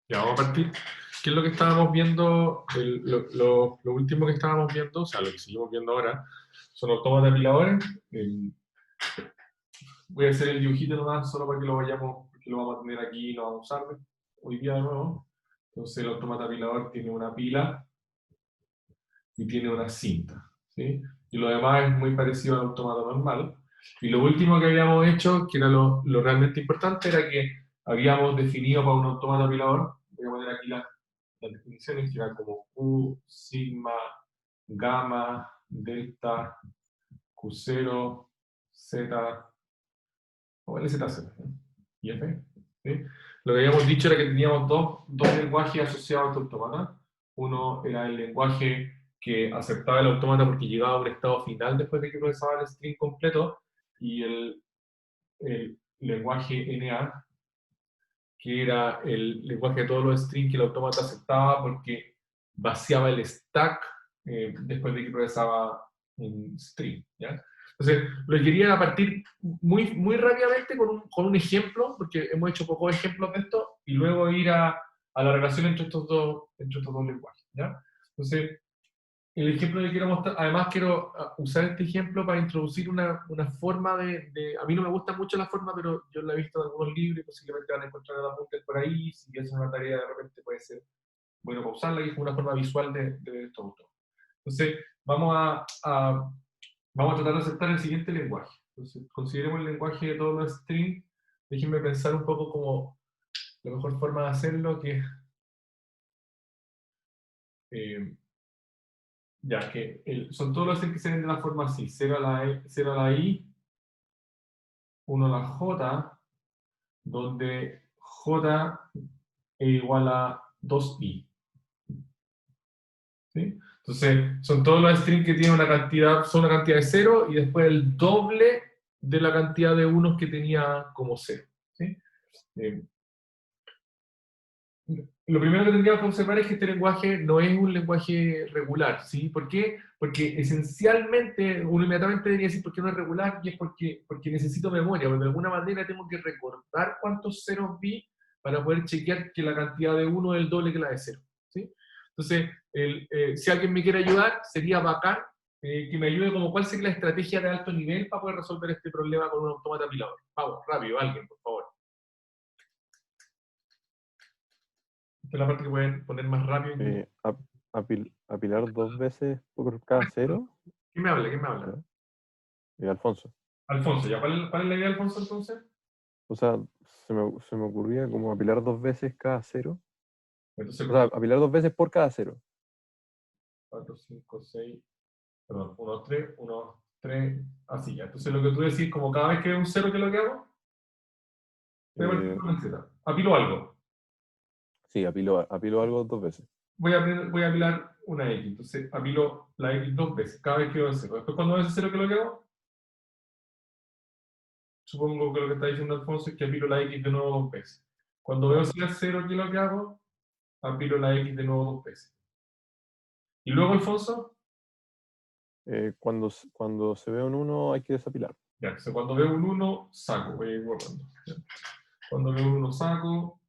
Ya vamos a partir. ¿Qué es lo que estábamos viendo? Lo último que estábamos viendo, o sea, lo que seguimos viendo ahora, son autómatas apiladores. Voy a hacer el dibujito nomás, solo para que lo vayamos, porque lo vamos a tener aquí y lo vamos a usar hoy día de nuevo. Entonces, el autómata apilador tiene una pila y tiene una cinta, ¿sí? Y lo demás es muy parecido al autómata normal. Y lo último que habíamos hecho, que era lo realmente importante, era que habíamos definido para un autómata apilador, voy a poner aquí las definiciones, que eran como Q, sigma, gamma, delta, Q0, Z, o LZZ, ¿no? Y F. ¿Sí? Lo que habíamos dicho era que teníamos dos lenguajes asociados a este autómata. Uno era el lenguaje que aceptaba el autómata porque llegaba a un estado final después de que procesaba el string completo, y el lenguaje NA, que era el lenguaje de todos los strings que el autómata aceptaba porque vaciaba el stack después de que procesaba un string, ¿ya? Entonces, lo quería partir muy rápidamente con un ejemplo, porque hemos hecho pocos ejemplos de esto, y luego ir a la relación entre estos dos lenguajes, ¿ya? Entonces, el ejemplo que quiero mostrar, además quiero usar este ejemplo para introducir una forma a mí no me gusta mucho la forma, pero yo la he visto en algunos libros y posiblemente van a encontrar el apunte por ahí, si es una tarea de repente puede ser bueno para usarla, y es una forma visual de ver estos autores. Entonces, vamos a tratar de aceptar el siguiente lenguaje. Entonces, consideremos el lenguaje de todos los strings. Déjenme pensar un poco como la mejor forma de hacerlo, que eh, ya que son todos los strings que se ven de la forma así: 0 a la, 0 a la i, 1 a la j, donde j es igual a 2i. ¿Sí? Entonces, son todos los strings que tienen una cantidad, son una cantidad de 0 y después el doble de la cantidad de unos que tenía como 0. ¿Sí? Eh, lo primero que tendríamos que observar es que este lenguaje no es un lenguaje regular, ¿sí? ¿Por qué? Porque esencialmente uno inmediatamente debería decir por qué no es regular, y es porque necesito memoria, porque de alguna manera tengo que recordar cuántos ceros vi para poder chequear que la cantidad de 1 es el doble que la de 0, ¿sí? Entonces, si alguien me quiere ayudar, sería bacán que me ayude como cuál sería la estrategia de alto nivel para poder resolver este problema con un autómata apilador. Vamos, rápido, alguien, por favor. Esta es la parte que pueden poner más rápido en YouTube. Eh, ap- apilar dos veces por cada cero. ¿Quién me habla? ¿Quién me ¿Ya? habla? Alfonso. Alfonso, ¿ya? ¿Cuál es la idea, Alfonso, entonces? O sea, se me ocurría como apilar dos veces cada cero. Entonces, O sea, apilar dos veces por cada cero. 4, 5, 6, perdón, 1, 3, 1, 3, así ya. Entonces, lo que tú decís, como cada vez que veo un cero, ¿qué es lo que hago? Voy a partir Eh, con una Z. Apilo algo. sí, apilo algo dos veces. Voy a apilar una X. Entonces, apilo la X dos veces, cada vez que veo el cero. Después, cuando veo ese cero, ¿qué es lo que hago? Supongo que lo que está diciendo Alfonso es que apilo la X de nuevo dos veces. Cuando veo Claro. ese cero, ¿qué es lo que hago? Apilo la X de nuevo dos veces. Y luego, Alfonso, Cuando se ve un uno hay que desapilar. ya, entonces cuando veo un uno saco, voy a ir borrando. ¿Ya? Cuando veo un uno saco,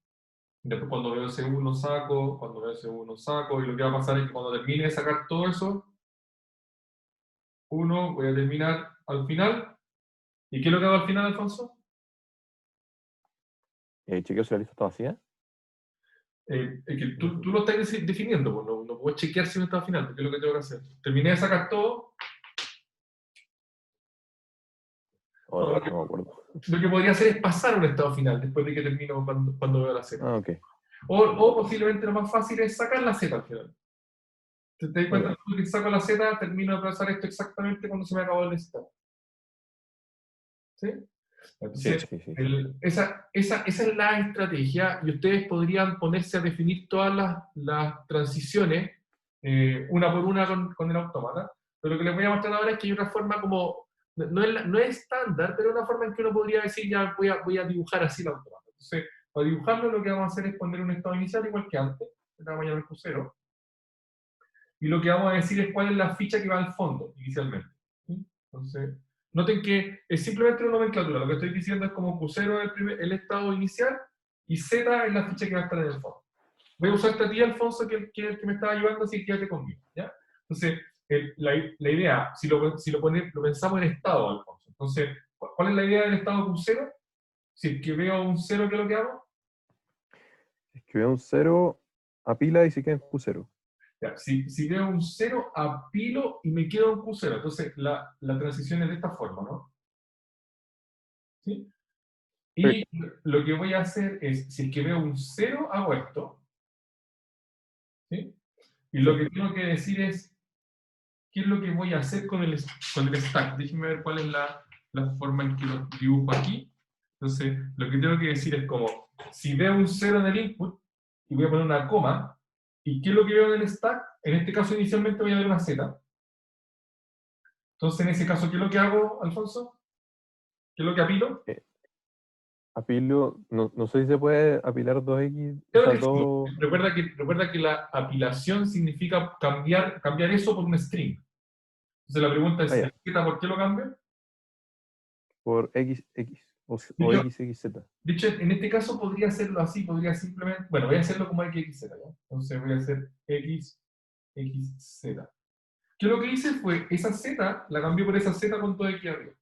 después cuando veo ese uno saco, cuando veo ese uno saco, y lo que va a pasar es que cuando termine de sacar todo eso, uno, voy a terminar al final. ¿Y qué es lo que hago al final, Alfonso? Chequeo si la lista está vacía. Es que tú lo estás definiendo, pues no puedo chequear si no está al final, porque es lo que tengo que hacer. Terminé de sacar todo. Oh, No, no me acuerdo. lo que podría hacer es pasar a un estado final después de que termino cuando veo la Z. Ah, ok. O posiblemente lo más fácil es sacar la Z al final. ¿Te das cuenta? Ok. Que saco la Z, termino de procesar esto exactamente cuando se me acabó el step. ¿Sí? Sí, Entonces, sí, sí. esa es la estrategia, y ustedes podrían ponerse a definir todas las transiciones una por una con el autómata. Pero lo que les voy a mostrar ahora es que hay una forma como, no es estándar, pero una forma en que uno podría decir, ya voy a dibujar así el autómata. Entonces, para dibujarlo lo que vamos a hacer es poner un estado inicial igual que antes, que vamos a llamar Q0, y lo que vamos a decir es cuál es la ficha que va al fondo inicialmente. ¿Sí? Entonces, noten que es simplemente una nomenclatura. Lo que estoy diciendo es como Q0 es el estado inicial y Z es la ficha que va a estar en el fondo. voy a usarte a ti, Alfonso, que el que me estaba ayudando, así que quédate conmigo, ¿ya? Entonces, la idea, si lo pensamos en estado, Alfonso, entonces, ¿cuál es la idea del estado con cero? Si es que veo un cero, ¿qué es lo que hago? Es que veo un 0, apila y se queda en Q0. Ya, si veo un cero, apilo y me quedo en Q0. Entonces, la transición es de esta forma, ¿no? ¿Sí? Sí. Y lo que voy a hacer es, si es que veo un cero, hago esto. ¿Sí? Y Sí. lo que tengo que decir es, ¿qué es lo que voy a hacer con el stack? Déjenme ver cuál es la forma en que lo dibujo aquí. Entonces, lo que tengo que decir es como, si veo un cero en el input, y voy a poner una coma, ¿y qué es lo que veo en el stack? En este caso, inicialmente voy a ver una z. Entonces, en ese caso, ¿qué es lo que hago, Alfonso? ¿Qué es lo que apilo? Eh, apilo, no sé si se puede apilar 2X, o Claro sea, que sí. 2 Recuerda que la apilación significa cambiar eso por un string. Entonces la pregunta es, allá, ¿el z por qué lo cambio? por XX o Yo, XXZ. de hecho, en este caso podría hacerlo así, podría simplemente, bueno, voy a hacerlo como XZ, ¿ya? Entonces voy a hacer XZ. ¿Qué lo que hice fue, esa Z la cambié por esa Z con todo X arriba.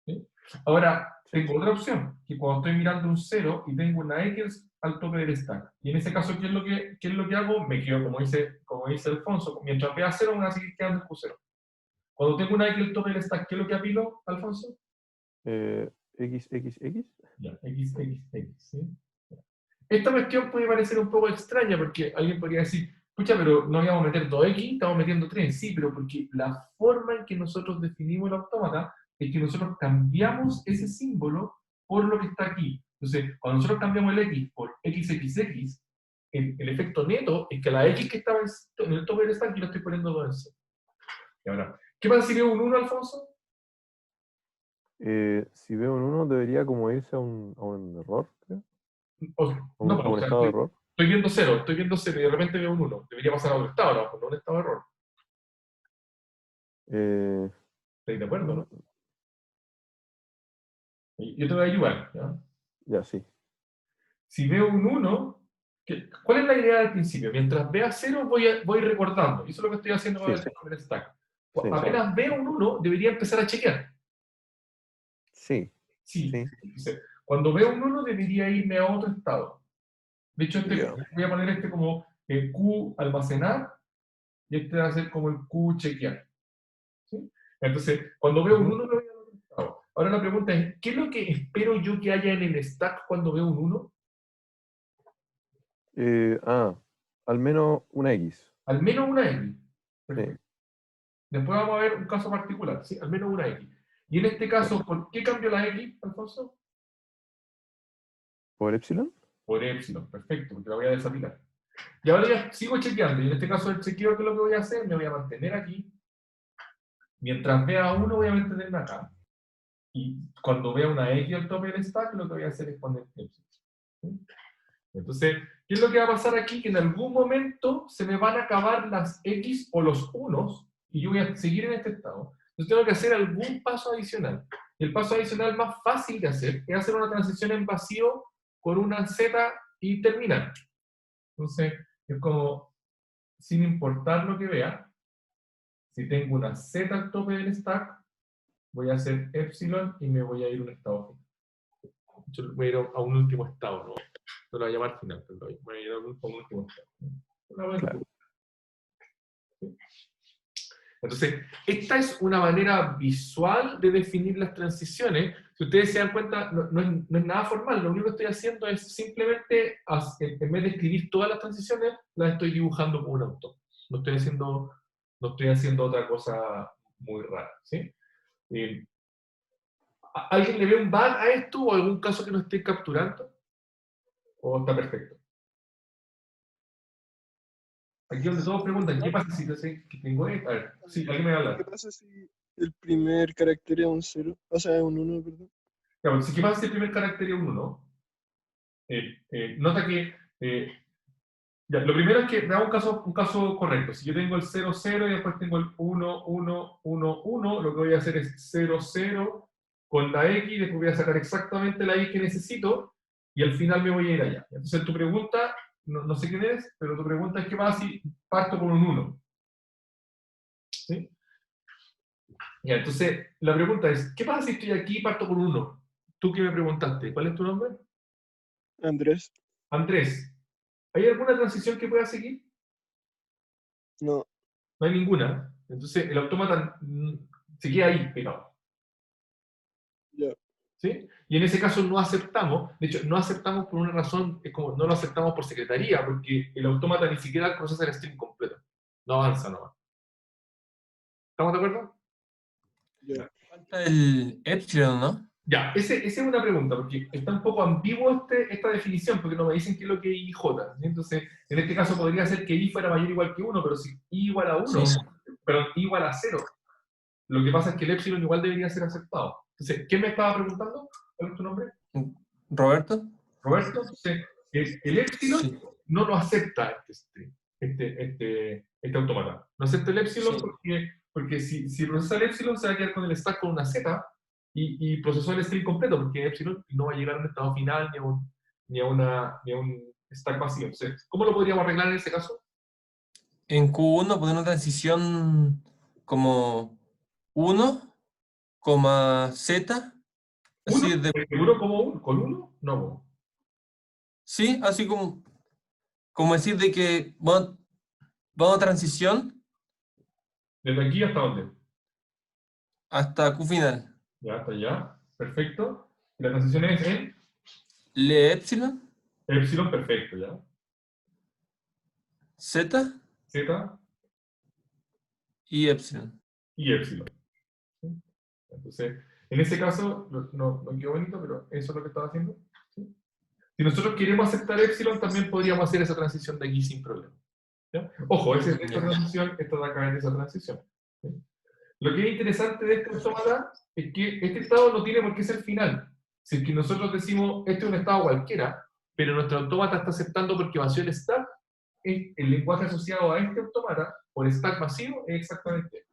¿Sí? Ahora, Sí. tengo otra opción, que cuando estoy mirando un 0 y tengo una X al tope del stack. Y en ese caso, ¿qué es lo que hago? Me quedo, como dice Alfonso, mientras vea 0, me voy a seguir quedando en Q0. Cuando tengo una X al tope del stack, ¿qué es lo que apilo, Alfonso? XXX. Ya, X, ¿sí? Esta cuestión puede parecer un poco extraña porque alguien podría decir, pucha, pero no íbamos a meter 2X, estamos metiendo 3. Sí, pero porque la forma en que nosotros definimos el autómata es que nosotros cambiamos ese símbolo por lo que está aquí. Entonces, cuando nosotros cambiamos el X por XXX, el efecto neto es que la X que estaba en el tope del stack yo la estoy poniendo 2 en C. Y ahora, ¿qué pasa si veo un 1, Alfonso? Si veo un 1, debería como irse a un error, creo. No, A pero, o un sea, estado de error. estoy viendo 0 y de repente veo un 1. Debería pasar a otro estado, ¿no? No un estado de error. Eh, ¿Estáis de acuerdo, no, no? Yo te voy a ayudar, ¿ya? ya, sí. Si veo un 1, ¿cuál es la idea del principio? Mientras vea 0, voy recordando. Y eso es lo que estoy haciendo con Sí, el stack. sí, Apenas veo un 1, debería empezar a chequear. sí, Sí. sí. Dice, cuando veo un 1, debería irme a otro estado. De hecho, Ya. voy a poner este como el Q almacenar y este va a ser como el Q chequear. ¿Sí? Entonces, cuando veo un Ujú. 1, me voy a otro estado. Ahora la pregunta es, ¿qué es lo que espero yo que haya en el stack cuando veo un 1? Eh, ah, al menos una X. Al menos una X. Sí. Perfecto. Después vamos a ver un caso particular, ¿sí? Al menos una X. Y en este Sí. caso, ¿por qué cambió la X, Alfonso? ¿Por epsilon? Por epsilon, perfecto, porque la voy a desapilar. Y ahora ya sigo chequeando, y en este caso el chequeo, ¿qué es lo que voy a hacer? Me voy a mantener aquí. Mientras vea uno, voy a mantenerme acá. Y cuando vea una X al tope del stack, lo que voy a hacer es poner epsilon. ¿Sí? Entonces, ¿qué es lo que va a pasar aquí? Que en algún momento se me van a acabar las X o los unos, y yo voy a seguir en este estado. Entonces tengo que hacer algún paso adicional. Y el paso adicional más fácil de hacer es hacer una transición en vacío con una Z y terminar. Entonces, es como, sin importar lo que vea, si tengo una Z al tope del stack, voy a hacer epsilon y me voy a ir a un estado final. Yo voy a ir a un último estado, ¿no? No lo voy a llamar final, pero voy a ir a un último estado. Una Claro. aventura. Entonces, esta es una manera visual de definir las transiciones. Si ustedes se dan cuenta, no es nada formal. Lo único que estoy haciendo es simplemente, en vez de escribir todas las transiciones, las estoy dibujando como un auto. No estoy haciendo otra cosa muy rara. ¿Sí? ¿Alguien le ve un bug a esto o algún caso que no esté capturando? ¿O está perfecto? Aquí donde todos preguntan, ¿qué pasa si yo sé que tengo esto? A ver, sí, alguien me va a ¿Qué hablar. pasa si el primer carácter es un 0? O sea, es un 1, perdón. Ya, bueno, ¿qué pasa si el primer carácter es 1, no? Nota que ya, lo primero es que veamos un caso correcto. Si yo tengo el 0, 0 y después tengo el 1, 1, 1, 1, lo que voy a hacer es 0, 0 con la X, después voy a sacar exactamente la X que necesito y al final me voy a ir allá. Entonces tu pregunta, no sé quién eres, pero tu pregunta es ¿qué pasa si parto con un 1? ¿Sí? Ya, entonces la pregunta es, ¿qué pasa si estoy aquí y parto con un 1? Tú que me preguntaste, ¿cuál es tu nombre? Andrés, Andrés. ¿Hay alguna transición que pueda seguir? no, No hay ninguna. Entonces el autómata se queda ahí pegado. ya, ¿Sí? Y en ese caso no aceptamos, de hecho, no aceptamos por una razón, es como no lo aceptamos por secretaría, porque el autómata ni siquiera procesa el string completo. No avanza nomás. ¿Estamos de acuerdo? ya. Falta el epsilon, ¿no? Ya, esa es una pregunta, porque está un poco ambiguo esta definición, porque no me dicen qué es lo que es IJ. ¿Sí? Entonces, en este caso podría ser que I fuera mayor o igual que 1, pero si I igual a 1, Sí. perdón, I igual a 0, lo que pasa es que el epsilon igual debería ser aceptado. Entonces, ¿quién me estaba preguntando? ¿Cuál es tu nombre? ¿Roberto? Roberto. Entonces, el epsilon Sí. no lo acepta este autómata. No acepta el epsilon Sí. porque si procesa el epsilon se va a quedar con el stack con una z y procesó el string completo, porque epsilon no va a llegar a un estado final ni a un stack vacío. Entonces, ¿cómo lo podríamos arreglar en ese caso? En Q1 poner una transición como 1, Z. ¿Uno? Así de, ¿Seguro como uno? ¿Con uno? No. sí, así como decir de que vamos a transición ¿Desde aquí hasta dónde? hasta Q final. Ya, hasta allá. Perfecto. Y la transición es en Le epsilon, epsilon, perfecto, ¿ya? Z Z y epsilon. y epsilon. ¿Sí? Entonces, en ese caso, no quedó bonito, pero eso es lo que estaba haciendo. ¿Sí? Si nosotros queremos aceptar epsilon, también podríamos hacer esa transición de aquí sin problema. ¿Ya? Ojo, esta transición, esta de acá es esa transición. ¿Sí? Lo que es interesante de este autómata es que este estado no tiene por qué ser final. Si es que nosotros decimos, este es un estado cualquiera, pero nuestro autómata está aceptando porque vació el stack, el lenguaje asociado a este autómata, por stack vacío, es exactamente esto.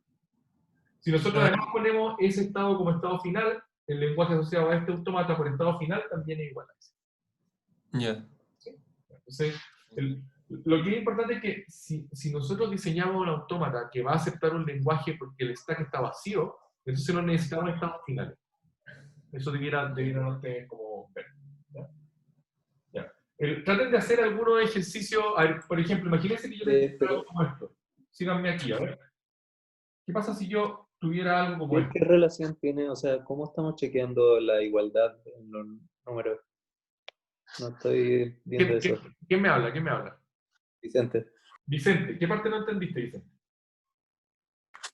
Si nosotros además ponemos ese estado como estado final, el lenguaje asociado a este autómata por estado final también es igual a ese. Ya. ¿Sí? Entonces, lo que es importante es que si nosotros diseñamos un autómata que va a aceptar un lenguaje porque el stack está vacío, entonces no necesitamos estados finales. Eso debiera ustedes como ver. ¿Ya? Ya. Traten de hacer algunos ejercicios. A ver, por ejemplo, imagínense que yo les diera Pero algo como esto. Síganme aquí, a ver. ¿Qué pasa si yo tuviera algo como esto? ¿qué relación tiene? O sea, ¿cómo estamos chequeando la igualdad en los números? No estoy viendo eso. ¿Quién me habla? ¿Quién me habla? Vicente, Vicente, ¿qué parte no entendiste, Vicente?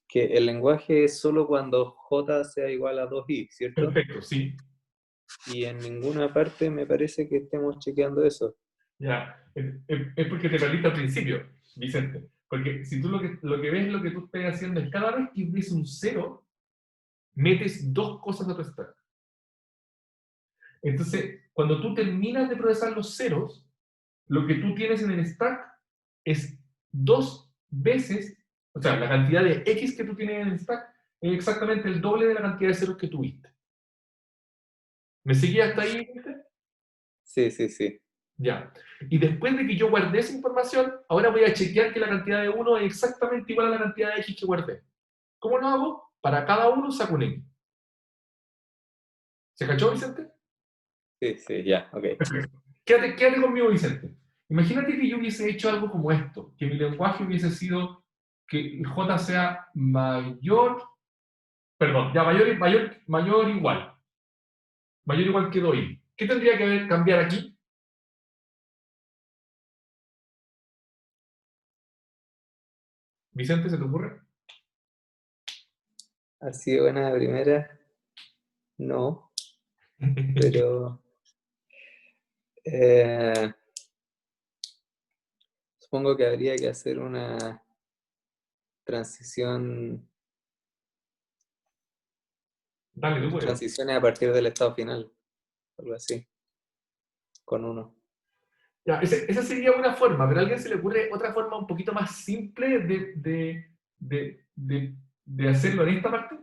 que el lenguaje es solo cuando j sea igual a 2i, ¿cierto? Perfecto, sí. Y en ninguna parte me parece que estemos chequeando eso. Ya, es porque te perdiste al principio, Vicente. Porque si tú lo que ves, lo que tú estás haciendo es cada vez que ves un cero, metes dos cosas a tu stack. Entonces, cuando tú terminas de procesar los ceros, lo que tú tienes en el stack es dos veces, o sea, la cantidad de X que tú tienes en el stack es exactamente el doble de la cantidad de ceros que tuviste. ¿Me seguías hasta ahí, Vicente? Sí, sí, sí. Ya. Y después de que yo guardé esa información, ahora voy a chequear que la cantidad de 1 es exactamente igual a la cantidad de X que guardé. ¿Cómo lo hago? Para cada uno saco un X. ¿Se cachó, Vicente? Sí, sí, ya, ok. Perfecto. Quédate conmigo, Vicente. Imagínate que yo hubiese hecho algo como esto, que mi lenguaje hubiese sido que J sea mayor, perdón, ya mayor igual. Mayor igual que 2i. ¿Qué tendría que cambiar aquí? Vicente, ¿se te ocurre? Así de buena primera, no, pero supongo que habría que hacer una transición, Dale, tú puedes. transiciones a partir del estado final, algo así, con 1. Ya, esa sería una forma, pero a alguien se le ocurre otra forma un poquito más simple de hacerlo en esta parte.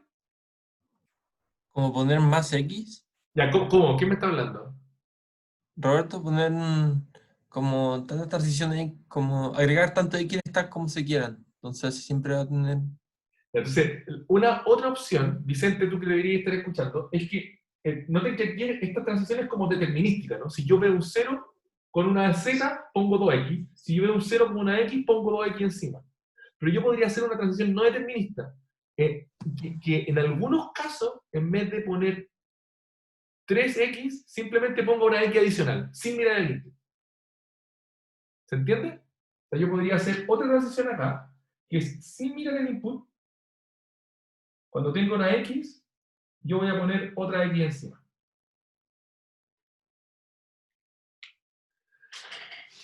Como poner más X. Ya, ¿cómo? ¿Quién me está hablando? Roberto, poner como tantas transiciones, como agregar tanto X stack como se quieran. Entonces siempre va a tener. Entonces, otra opción, Vicente, tú que deberías estar escuchando, es que noten que aquí esta transición es como determinística, ¿no? Si yo veo un 0 con una Z, pongo 2X. Si yo veo un 0 con una X, pongo 2X encima. Pero yo podría hacer una transición no determinista, que en algunos casos, en vez de poner 3X, simplemente pongo una X adicional, sin mirar el input. ¿Se entiende? O sea, yo podría hacer otra transición acá, que es sin mirar el input. Cuando tengo una X, yo voy a poner otra X encima.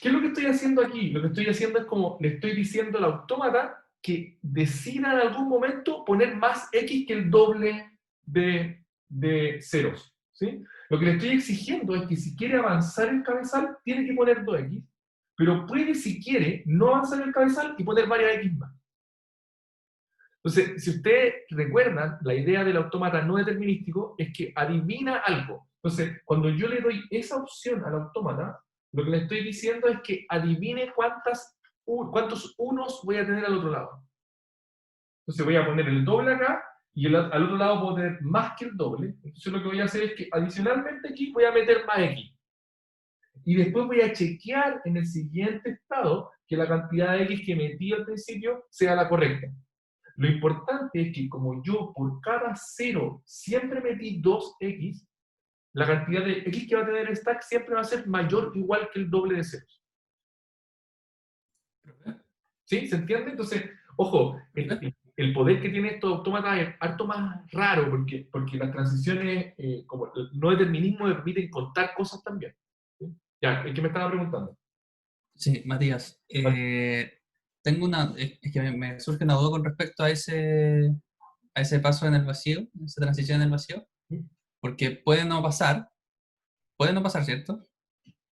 ¿Qué es lo que estoy haciendo aquí? Lo que estoy haciendo es como le estoy diciendo al autómata que decida en algún momento poner más X que el doble de ceros. ¿Sí? Lo que le estoy exigiendo es que si quiere avanzar el cabezal, tiene que poner 2X, pero puede, si quiere, no avanzar el cabezal y poner varias X más. Entonces, si ustedes recuerdan, la idea del autómata no determinístico es que adivina algo. Entonces, cuando yo le doy esa opción al autómata, lo que le estoy diciendo es que adivine cuántos unos voy a tener al otro lado. Entonces voy a poner el doble acá y al otro lado puedo tener más que el doble. Entonces lo que voy a hacer es que adicionalmente aquí voy a meter más X. Y después voy a chequear en el siguiente estado que la cantidad de X que metí al principio sea la correcta. Lo importante es que como yo por cada 0 siempre metí 2X, la cantidad de X que va a tener el stack siempre va a ser mayor o igual que el doble de ceros. ¿Sí? ¿Se entiende? Entonces, ojo, el poder que tiene estos autómatas es harto más raro porque las transiciones, como el no determinismo, permiten contar cosas también. ¿Sí? Ya, ¿el que me estaba preguntando? Sí, Matías. Tengo es que me surge una duda con respecto a ese paso en el vacío, esa transición en el vacío, porque puede no pasar, ¿cierto?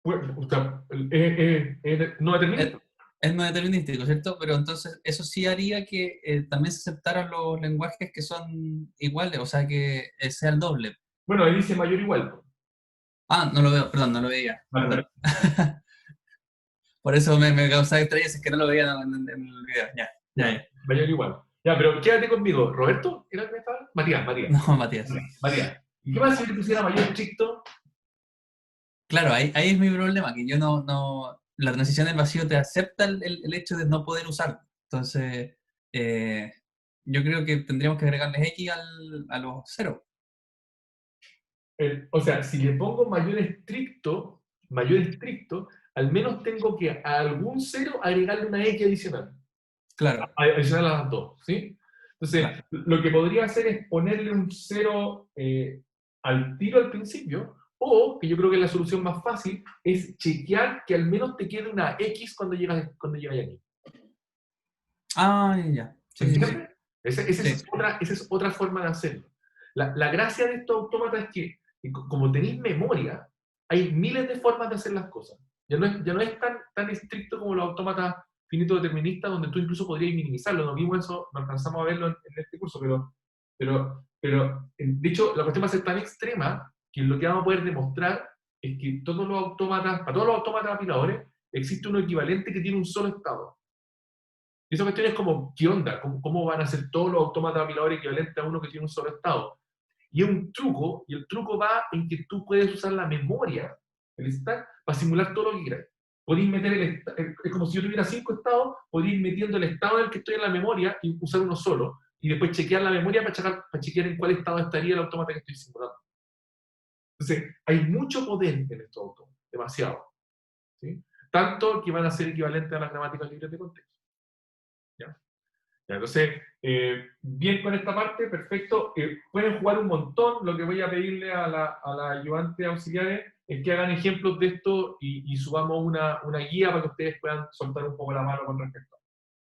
O sea, no determinista. Es no determinístico, ¿cierto? Pero entonces eso sí haría que también se aceptaran los lenguajes que son iguales, o sea, que sea el doble. Bueno, ahí dice mayor o igual. Ah, no lo veo, perdón, no lo veía. Vale, Perdón. Por eso me causaba extrañeza, es que no lo veía en el video. Ya. mayor o igual. Ya, pero quédate conmigo. ¿Roberto? ¿Era el que me estaba? Matías. No, Matías. Matías. ¿Y qué pasa si le pusiera mayor estricto? Claro, ahí es mi problema, que yo la transición del vacío te acepta el hecho de no poder usar. Entonces, eh, yo creo que tendríamos que agregarles X a los ceros. O sea, si le pongo mayor estricto, al menos tengo que a algún 0 agregarle una X adicional. Claro, Adicional a las dos, ¿sí? Entonces, claro. lo que podría hacer es ponerle un 0 al tiro al principio, o, que yo creo que es la solución más fácil, es chequear que al menos te quede una X cuando llegas aquí. Ah, ya. ¿Se Sí. entiende? Esa Sí. es otra forma de hacerlo. La gracia de estos autómatas es que, como tenéis memoria, hay miles de formas de hacer las cosas. Ya no es tan estricto como los autómatas finitos deterministas, donde tú incluso podrías minimizarlo. No vimos eso, no alcanzamos a verlo en este curso, pero de hecho, la cuestión va a ser tan extrema que lo que vamos a poder demostrar es que para todos los autómatas apiladores, existe un equivalente que tiene un solo estado. Y esa cuestión es como, ¿qué onda? ¿Cómo van a ser todos los autómatas apiladores equivalentes a uno que tiene un solo estado? Y es un truco, y el truco va en que tú puedes usar la memoria, el stack, para simular todo lo que quieras. Podéis meter es como si yo tuviera 5 estados, podéis ir metiendo el estado en el que estoy en la memoria y usar uno solo, y después chequear la memoria para chequear en cuál estado estaría el autómata que estoy simulando. Entonces, hay mucho poder en estos autómatas, demasiado. ¿Sí? Tanto que van a ser equivalentes a las gramáticas libres de contexto. ¿Ya? Entonces, bien con esta parte, perfecto. Pueden jugar un montón. Lo que voy a pedirle a la ayudante auxiliares es que hagan ejemplos de esto y subamos una guía para que ustedes puedan soltar un poco la mano con respecto.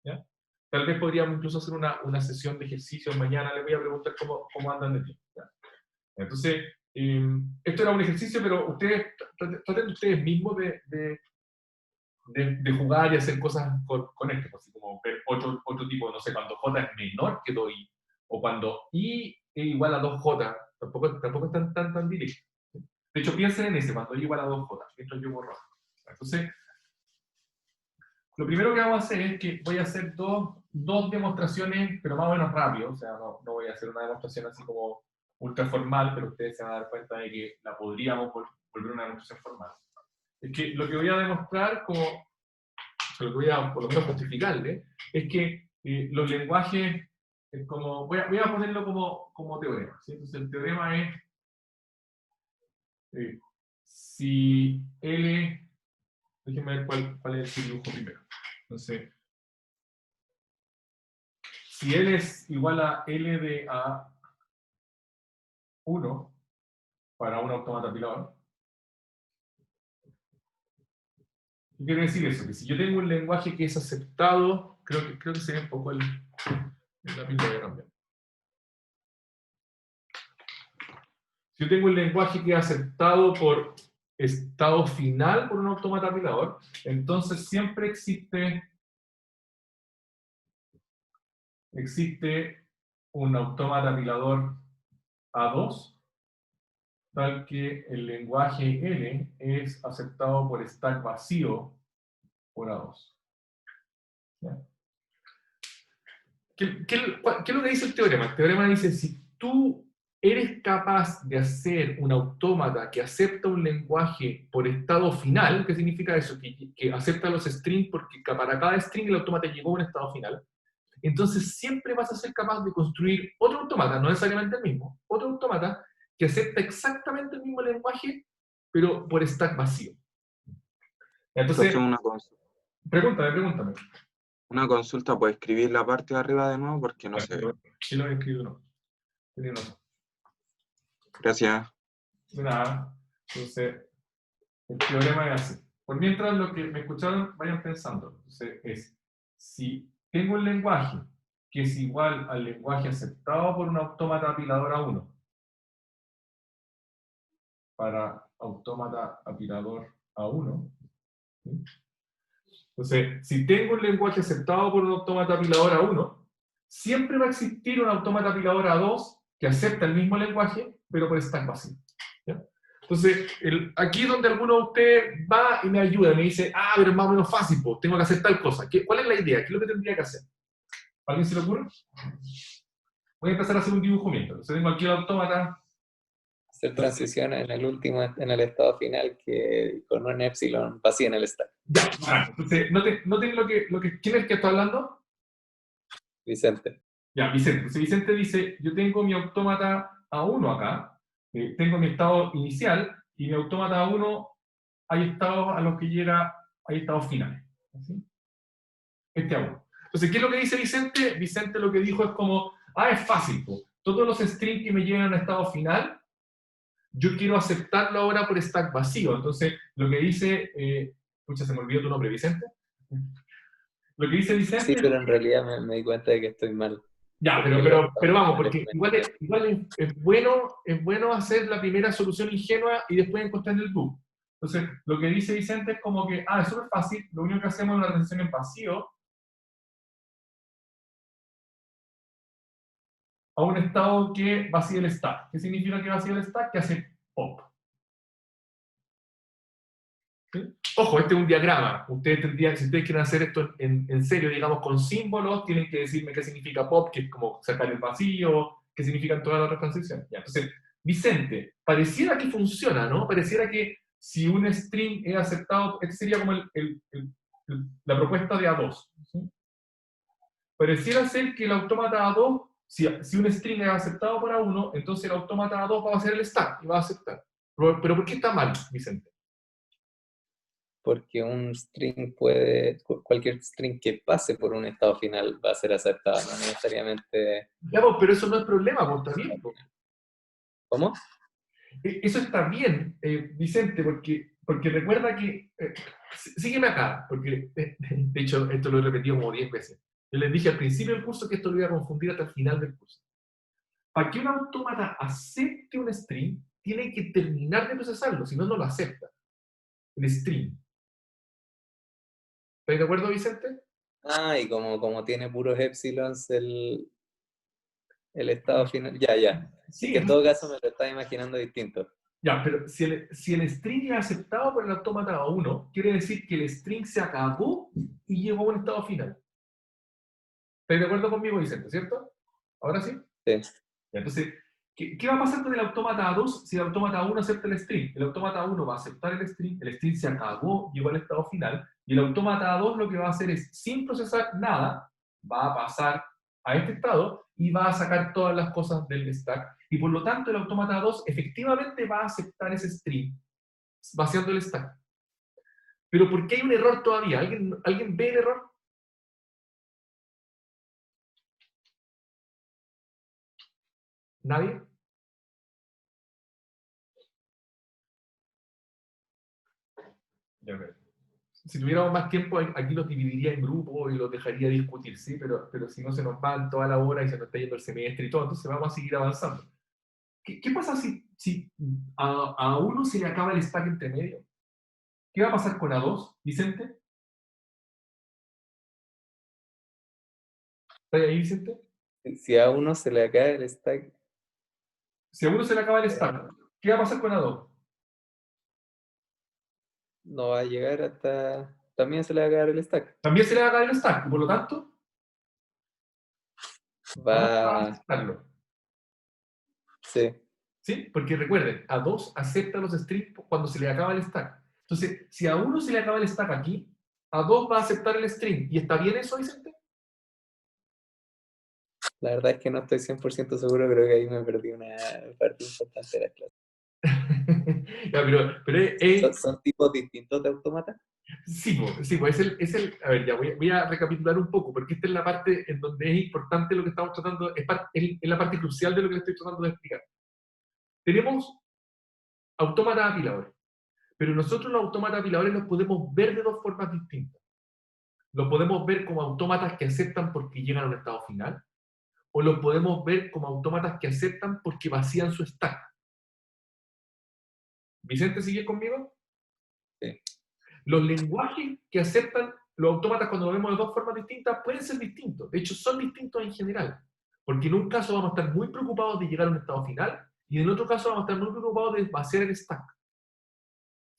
¿Ya? Tal vez podríamos incluso hacer una sesión de ejercicios mañana. Les voy a preguntar cómo andan de tiempo. ¿Ya? Entonces, esto era un ejercicio, pero ustedes traten ustedes mismos de jugar y hacer cosas con esto, así como ver otro tipo, no sé, cuando J es menor que 2i, o cuando i es igual a 2j, tampoco es tan directo. De hecho, piensen en ese, cuando y igual a 2j, mientras yo borro. Entonces, lo primero que vamos a hacer es que voy a hacer dos demostraciones, pero más o menos rápido, o sea, no voy a hacer una demostración así como ultra formal, pero ustedes se van a dar cuenta de que la podríamos volver una demostración formal. Es que lo que voy a demostrar, como, o sea, lo que voy a por lo menos justificarle, es que los lenguajes, como, voy a ponerlo como teorema, ¿sí? Entonces el teorema es, si L, déjenme ver cuál es el dibujo primero. Entonces, si L es igual a L de A1 para un autómata apilador, ¿qué quiere decir eso? Que si yo tengo un lenguaje que es aceptado, creo que sería un poco el lápiz lo voy a cambiar. Si yo tengo un lenguaje que es aceptado por estado final por un autómata apilador, entonces siempre existe un autómata apilador A2, tal que el lenguaje N es aceptado por stack vacío por A2. ¿Ya? ¿Qué es lo que dice el teorema? El teorema dice, si tú eres capaz de hacer un autómata que acepta un lenguaje por estado final, ¿qué significa eso? Que acepta los strings porque para cada string el autómata llegó a un estado final. Entonces siempre vas a ser capaz de construir otro autómata, no necesariamente el mismo, otro autómata que acepta exactamente el mismo lenguaje, pero por stack vacío. Entonces, pregúntame. Una consulta, ¿puedes escribir la parte de arriba de nuevo? Porque no sé. Sí lo he escrito, no. Tiene razón. Gracias. De nada. Entonces, el teorema es así. Por mientras, lo que me escucharon, vayan pensando. Entonces, es, si tengo un lenguaje que es igual al lenguaje aceptado por un autómata apilador A1, para autómata apilador A1, ¿sí? Entonces, si tengo un lenguaje aceptado por un autómata apilador A1, siempre va a existir un autómata apilador A2 que acepta el mismo lenguaje, pero por stack vacío. ¿Ya? Entonces, aquí donde alguno de ustedes va y me ayuda, me dice, pero es más o menos fácil, pues, tengo que hacer tal cosa. ¿Cuál es la idea? ¿Qué es lo que tendría que hacer? ¿A alguien se le ocurre? Voy a empezar a hacer un dibujo mientras. Entonces tengo aquí el autómata. Hacer transición en el estado final que con un epsilon vacía en el stack. Ya, entonces, noten lo que, ¿quién es el que está hablando? Vicente. Ya, Vicente. Entonces Vicente dice, yo tengo mi autómata A1 acá, tengo mi estado inicial, y mi autómata A1 hay estados a los que llega, hay estados finales. ¿Sí? Este A1. Entonces, ¿qué es lo que dice Vicente? Vicente lo que dijo es como, es fácil, po. Todos los strings que me llegan a estado final, yo quiero aceptarlo ahora por stack vacío. Entonces, lo que dice, pucha, se me olvidó tu nombre, Vicente. Lo que dice Vicente... Sí, pero en realidad me di cuenta de que estoy mal. Ya, pero vamos, porque igual es bueno hacer la primera solución ingenua y después encontrar el bug. Entonces, lo que dice Vicente es como que, es súper fácil, lo único que hacemos es una transición en vacío a un estado que vacía el stack. ¿Qué significa que vacía el stack? Que hace pop. ¿Sí? Ojo, este es un diagrama. Ustedes tendrían, si ustedes quieren hacer esto en serio, digamos, con símbolos, tienen que decirme qué significa pop, que es como sacar el vacío, qué significan todas las otras transiciones. Ya, entonces, Vicente, pareciera que funciona, ¿no? Pareciera que si un string es aceptado, este sería como la propuesta de A2. ¿Sí? Pareciera ser que el autómata A2, si un string es aceptado por A1, entonces el autómata A2 va a hacer el stack y va a aceptar. Pero ¿por qué está mal, Vicente? Porque un string cualquier string que pase por un estado final va a ser aceptado, no necesariamente... Ya, pero eso no es problema, está bien. ¿Cómo? Eso está bien, Vicente, porque recuerda que... sígueme acá, porque de hecho esto lo he repetido como 10 veces. Yo les dije al principio del curso que esto lo iba a confundir hasta el final del curso. Para que un autómata acepte un string, tiene que terminar de procesarlo, si no, no lo acepta. El string. ¿Estás de acuerdo, Vicente? Y como tiene puros epsilons el estado final... Ya. Sí, Es que en todo caso me lo estaba imaginando distinto. Ya, pero si el string es aceptado por el autómata A1, quiere decir que el string se acabó y llegó a un estado final. ¿Estáis de acuerdo conmigo, Vicente, cierto? ¿Ahora sí? Sí. Ya, entonces, ¿qué va a pasar con el autómata A2 si el autómata A1 acepta el string? El autómata A1 va a aceptar el string se acabó, llegó al estado final, y el autómata A2 lo que va a hacer es, sin procesar nada, va a pasar a este estado y va a sacar todas las cosas del stack, y por lo tanto el autómata A2 efectivamente va a aceptar ese string, vaciando el stack. Pero ¿por qué hay un error todavía? ¿Alguien ve el error? ¿Nadie? Ya veo. Si tuviéramos más tiempo, aquí los dividiría en grupos y los dejaría discutir, ¿sí? Pero si no se nos van toda la hora y se nos está yendo el semestre y todo, entonces vamos a seguir avanzando. ¿Qué pasa si a uno se le acaba el stack entre medio? ¿Qué va a pasar con A2, Vicente? ¿Está ahí, Vicente? Si a uno se le cae el stack, Si a uno se le acaba el stack, ¿qué va a pasar con A2? no va a llegar hasta... También se le va a caer el stack. También se le va a acabar el stack, y por lo tanto, vamos a Va... aceptarlo. Sí. ¿Sí? Porque recuerden, A2 acepta los strings cuando se le acaba el stack. Entonces, si a uno se le acaba el stack aquí, A2 va a aceptar el string. ¿Y está bien eso, Vicente? La verdad es que no estoy 100% seguro, creo que ahí me perdí una parte importante de la clase. Ya, pero ¿Son tipos distintos de autómatas? sí, a ver, ya voy a recapitular un poco, porque esta es la parte en donde es importante lo que estamos tratando, es la parte crucial de lo que le estoy tratando de explicar. Tenemos autómatas apiladores, pero nosotros los autómatas apiladores los podemos ver de dos formas distintas. Los podemos ver como autómatas que aceptan porque llegan a un estado final, o los podemos ver como autómatas que aceptan porque vacían su stack. ¿Vicente sigue conmigo? Sí. Los lenguajes que aceptan los autómatas cuando lo vemos de dos formas distintas pueden ser distintos. De hecho, son distintos en general. Porque en un caso vamos a estar muy preocupados de llegar a un estado final y en el otro caso vamos a estar muy preocupados de vaciar el stack.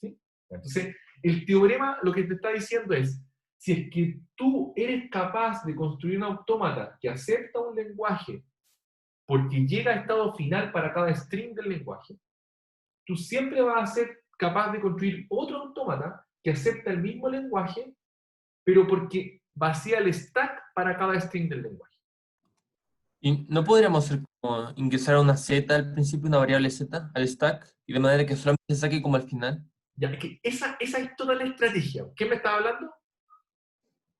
¿Sí? Entonces, el teorema lo que te está diciendo es, si es que tú eres capaz de construir un autómata que acepta un lenguaje porque llega a estado final para cada string del lenguaje, tú siempre vas a ser capaz de construir otro autómata que acepta el mismo lenguaje, pero porque vacía el stack para cada string del lenguaje. ¿Y no podríamos hacer como ingresar una z al principio, una variable z, al stack, y de manera que solamente se saque como al final? Ya, es que esa es toda la estrategia. ¿Quién me estaba hablando?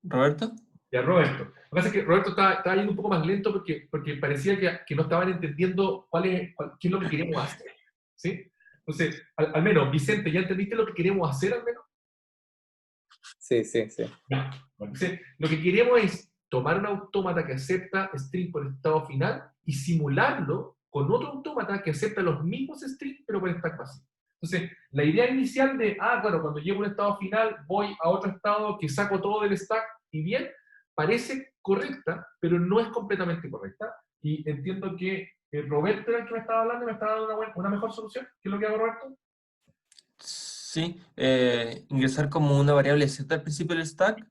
¿Roberto? Ya, Roberto. Lo que pasa es que Roberto estaba yendo un poco más lento porque parecía que no estaban entendiendo qué es lo que queremos hacer. ¿Sí? Entonces, al menos, Vicente, ¿ya entendiste lo que queremos hacer al menos? Sí. Ya. Entonces, lo que queremos es tomar un autómata que acepta string por estado final y simularlo con otro autómata que acepta los mismos strings pero por stack vacío. Entonces, la idea inicial de, claro, cuando llego a un estado final voy a otro estado que saco todo del stack y bien, parece correcta, pero no es completamente correcta. Y entiendo que Roberto era el que me estaba hablando y me estaba dando una mejor solución. ¿Qué es lo que hago, Roberto? Sí, ingresar como una variable z al principio del stack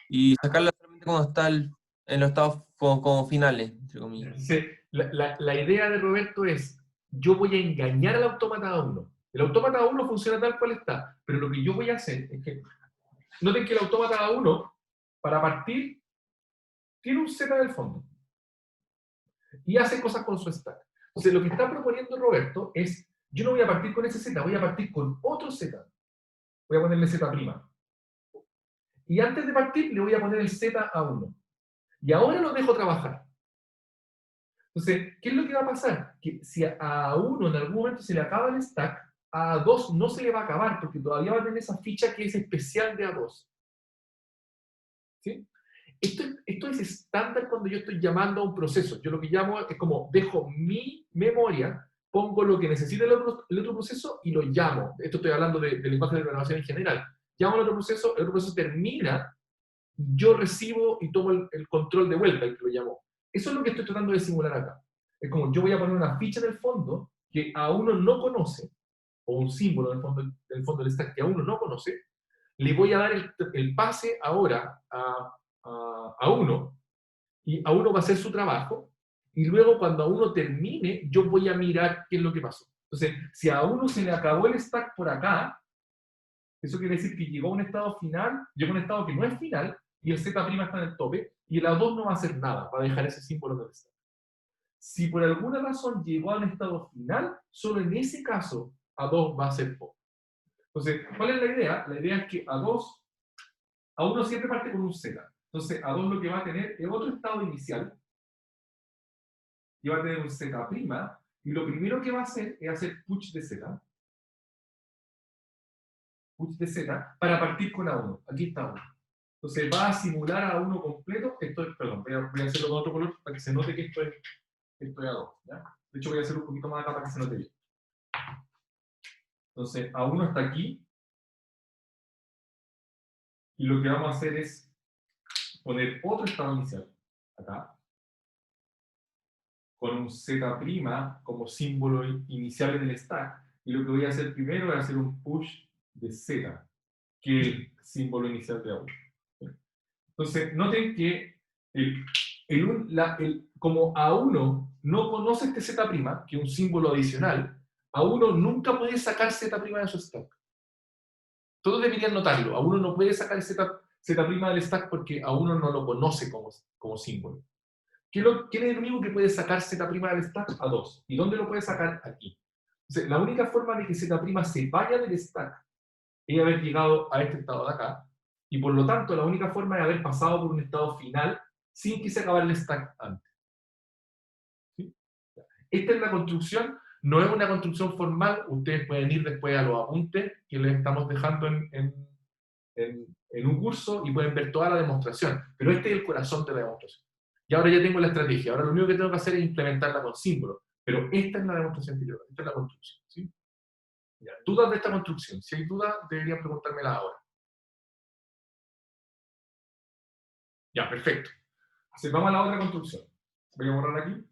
y sacarla solamente cuando está en los estados como finales, entre comillas. Entonces, la idea de Roberto es, yo voy a engañar al autómata A1. El autómata A1 funciona tal cual está, pero lo que yo voy a hacer es que, noten que el autómata A1, para partir, tiene un Z del fondo. Y hace cosas con su stack. Entonces, lo que está proponiendo Roberto es, yo no voy a partir con ese Z, voy a partir con otro Z. Voy a ponerle Z'. Y antes de partir, le voy a poner el Z a 1. Y ahora lo dejo trabajar. Entonces, ¿qué es lo que va a pasar? Que si a 1 en algún momento se le acaba el stack, a 2 no se le va a acabar, porque todavía va a tener esa ficha que es especial de A2. ¿Sí? Esto es estándar cuando yo estoy llamando a un proceso. Yo lo que llamo es como, dejo mi memoria, pongo lo que necesita el otro proceso y lo llamo. Esto estoy hablando del lenguaje de programación en general. Llamo al otro proceso, el otro proceso termina, yo recibo y tomo el control de vuelta, el que lo llamo. Eso es lo que estoy tratando de simular acá. Es como, yo voy a poner una ficha en el fondo que A1 no conoce, o un símbolo en el fondo del stack que A1 no conoce, le voy a dar el pase ahora a A1, y A1 va a hacer su trabajo, y luego cuando A1 termine, yo voy a mirar qué es lo que pasó. Entonces, si a A1 se le acabó el stack por acá, eso quiere decir que llegó a un estado final, llegó a un estado que no es final, y el Z' está en el tope, y el A2 no va a hacer nada, va a dejar ese símbolo en el stack. Si por alguna razón llegó a un estado final, solo en ese caso A2 va a ser pop. Entonces, ¿cuál es la idea? La idea es que A1 siempre parte con un Z. Entonces, A2 lo que va a tener es otro estado inicial, y va a tener un Z', y lo primero que va a hacer es hacer push de Z. Push de Z para partir con A1. Aquí está A1. Entonces va a simular a A1 completo. Perdón, voy a hacerlo con otro color para que se note que esto es A2. ¿Ya? De hecho, voy a hacerlo un poquito más acá para que se note bien. Entonces, A1 está aquí. Y lo que vamos a hacer es poner otro estado inicial, acá, con un Z' como símbolo inicial en el stack. Y lo que voy a hacer primero es hacer un push de Z, que es el símbolo inicial de A1. Entonces, noten que como A1 no conoce este Z', que es un símbolo adicional, A1 nunca puede sacar Z' de su stack. Todos deberían notarlo. A1 no puede sacar el Z' del stack porque A1 no lo conoce como símbolo. ¿Quién es el único que puede sacar Z' del stack? A2. ¿Y dónde lo puede sacar? Aquí. Entonces, la única forma de que Z' se vaya del stack es haber llegado a este estado de acá, y por lo tanto la única forma es haber pasado por un estado final sin que se acabara el stack antes. ¿Sí? Esta es la construcción. No es una construcción formal, ustedes pueden ir después a los apuntes que les estamos dejando en un curso y pueden ver toda la demostración, pero este es el corazón de la demostración. Y ahora ya tengo la estrategia, ahora lo único que tengo que hacer es implementarla con símbolos, pero esta es la demostración que yo hago, esta es la construcción. ¿Sí? Ya, ¿dudas de esta construcción? Si hay dudas, deberían preguntármela ahora. Ya, perfecto. Así, vamos a la otra construcción. Voy a borrar aquí.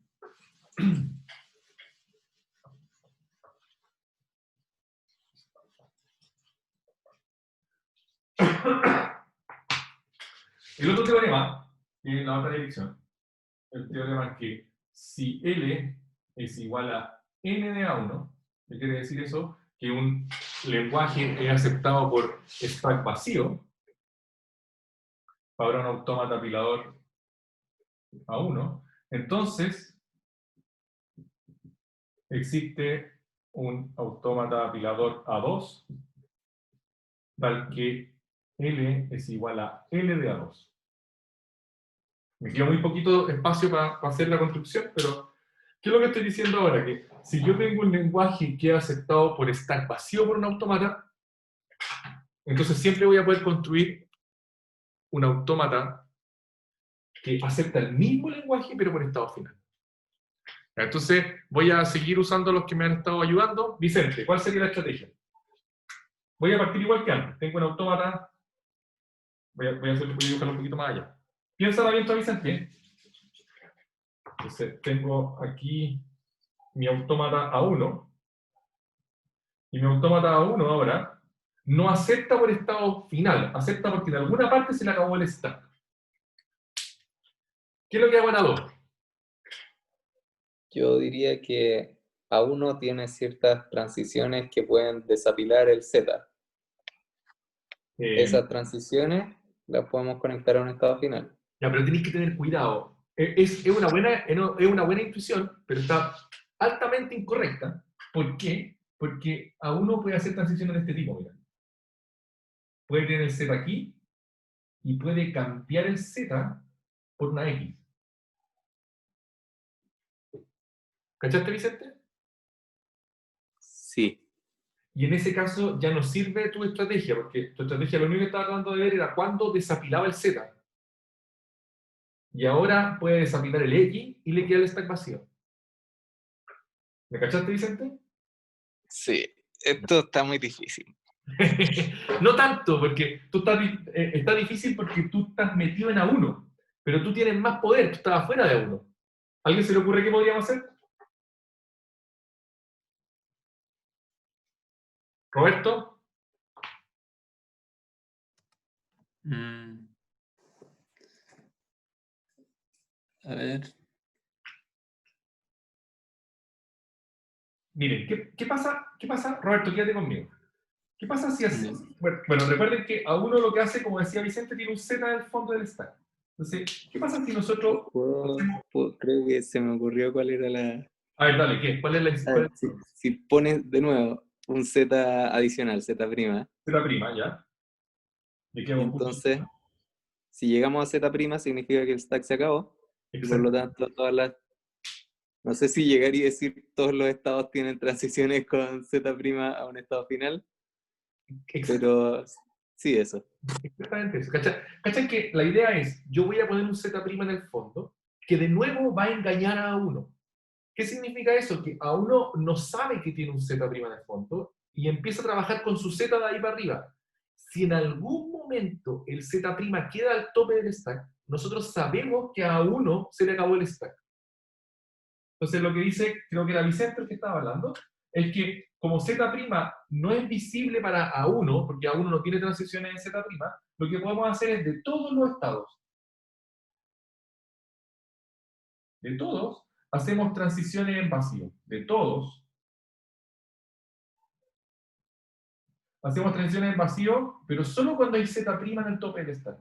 El otro teorema, en la otra dirección, el teorema es que si L es igual a N de A1, ¿qué quiere decir eso? Que un lenguaje es aceptado por stack vacío para un autómata apilador A1, entonces existe un autómata apilador A2 tal que L es igual a L de A2. Me queda muy poquito espacio para hacer la construcción, pero ¿qué es lo que estoy diciendo ahora? Que si yo tengo un lenguaje que es aceptado por stack vacío por un autómata, entonces siempre voy a poder construir un autómata que acepta el mismo lenguaje, pero por estado final. Entonces voy a seguir usando los que me han estado ayudando. Vicente, ¿cuál sería la estrategia? Voy a partir igual que antes. Tengo un autómata. Voy a dibujarlo un poquito más allá. Piénsala bien, Vicente. Entonces tengo aquí mi autómata A1. Y mi autómata A1 ahora no acepta por estado final. Acepta porque en alguna parte se le acabó el stack. ¿Qué es lo que hago en A2? Yo diría que A1 tiene ciertas transiciones que pueden desapilar el Z. Esas transiciones las podemos conectar a un estado final. Ya, pero tenéis que tener cuidado. Es una buena intuición, pero está altamente incorrecta. ¿Por qué? Porque A1 puede hacer transiciones de este tipo. Mira. Puede tener el Z aquí y puede cambiar el Z por una X. ¿Cachaste, Vicente? Sí. Y en ese caso ya no sirve tu estrategia, porque tu estrategia lo único que estaba tratando de ver era cuándo desapilaba el Z. Y ahora puede desapilar el X y le queda el stack vacío. ¿Me cachaste, Vicente? Sí, esto está muy difícil. No tanto, porque está difícil porque tú estás metido en A1, pero tú tienes más poder, tú estás afuera de A1. ¿A alguien se le ocurre qué podríamos hacer? Roberto, Mm. A ver. miren, ¿qué pasa? Roberto, quédate conmigo. ¿Qué pasa si hacemos? Bueno, recuerden que a uno lo que hace, como decía Vicente, tiene un Z en el fondo del stack. Entonces, ¿qué pasa si nosotros hacemos... Creo que se me ocurrió cuál era la... A ver, dale, ¿qué? ¿Cuál es la cuál es Si pones de nuevo un Z adicional, Z', Z prima, ya? ¿De qué hago justo? entonces, si llegamos a Z', significa que el stack se acabó. Y por lo Exacto. tanto, no sé si llegar y decir todos los estados tienen transiciones con Z' a un estado final, pero sí, eso. Exactamente eso. ¿Cachai? Que la idea es, yo voy a poner un Z' en el fondo, que de nuevo va a engañar a uno. ¿Qué significa eso? Que a uno no sabe que tiene un Z' en el fondo y empieza a trabajar con su Z de ahí para arriba. Si en algún momento el Z' queda al tope del stack, nosotros sabemos que a uno se le acabó el stack. Entonces lo que dice, creo que era Vicente el que estaba hablando, es que como Z' no es visible para A1, porque A1 no tiene transiciones en Z', lo que podemos hacer es de todos los estados, de todos, hacemos transiciones en vacío. De todos, hacemos transiciones en vacío, pero solo cuando hay Z' en el tope del stack.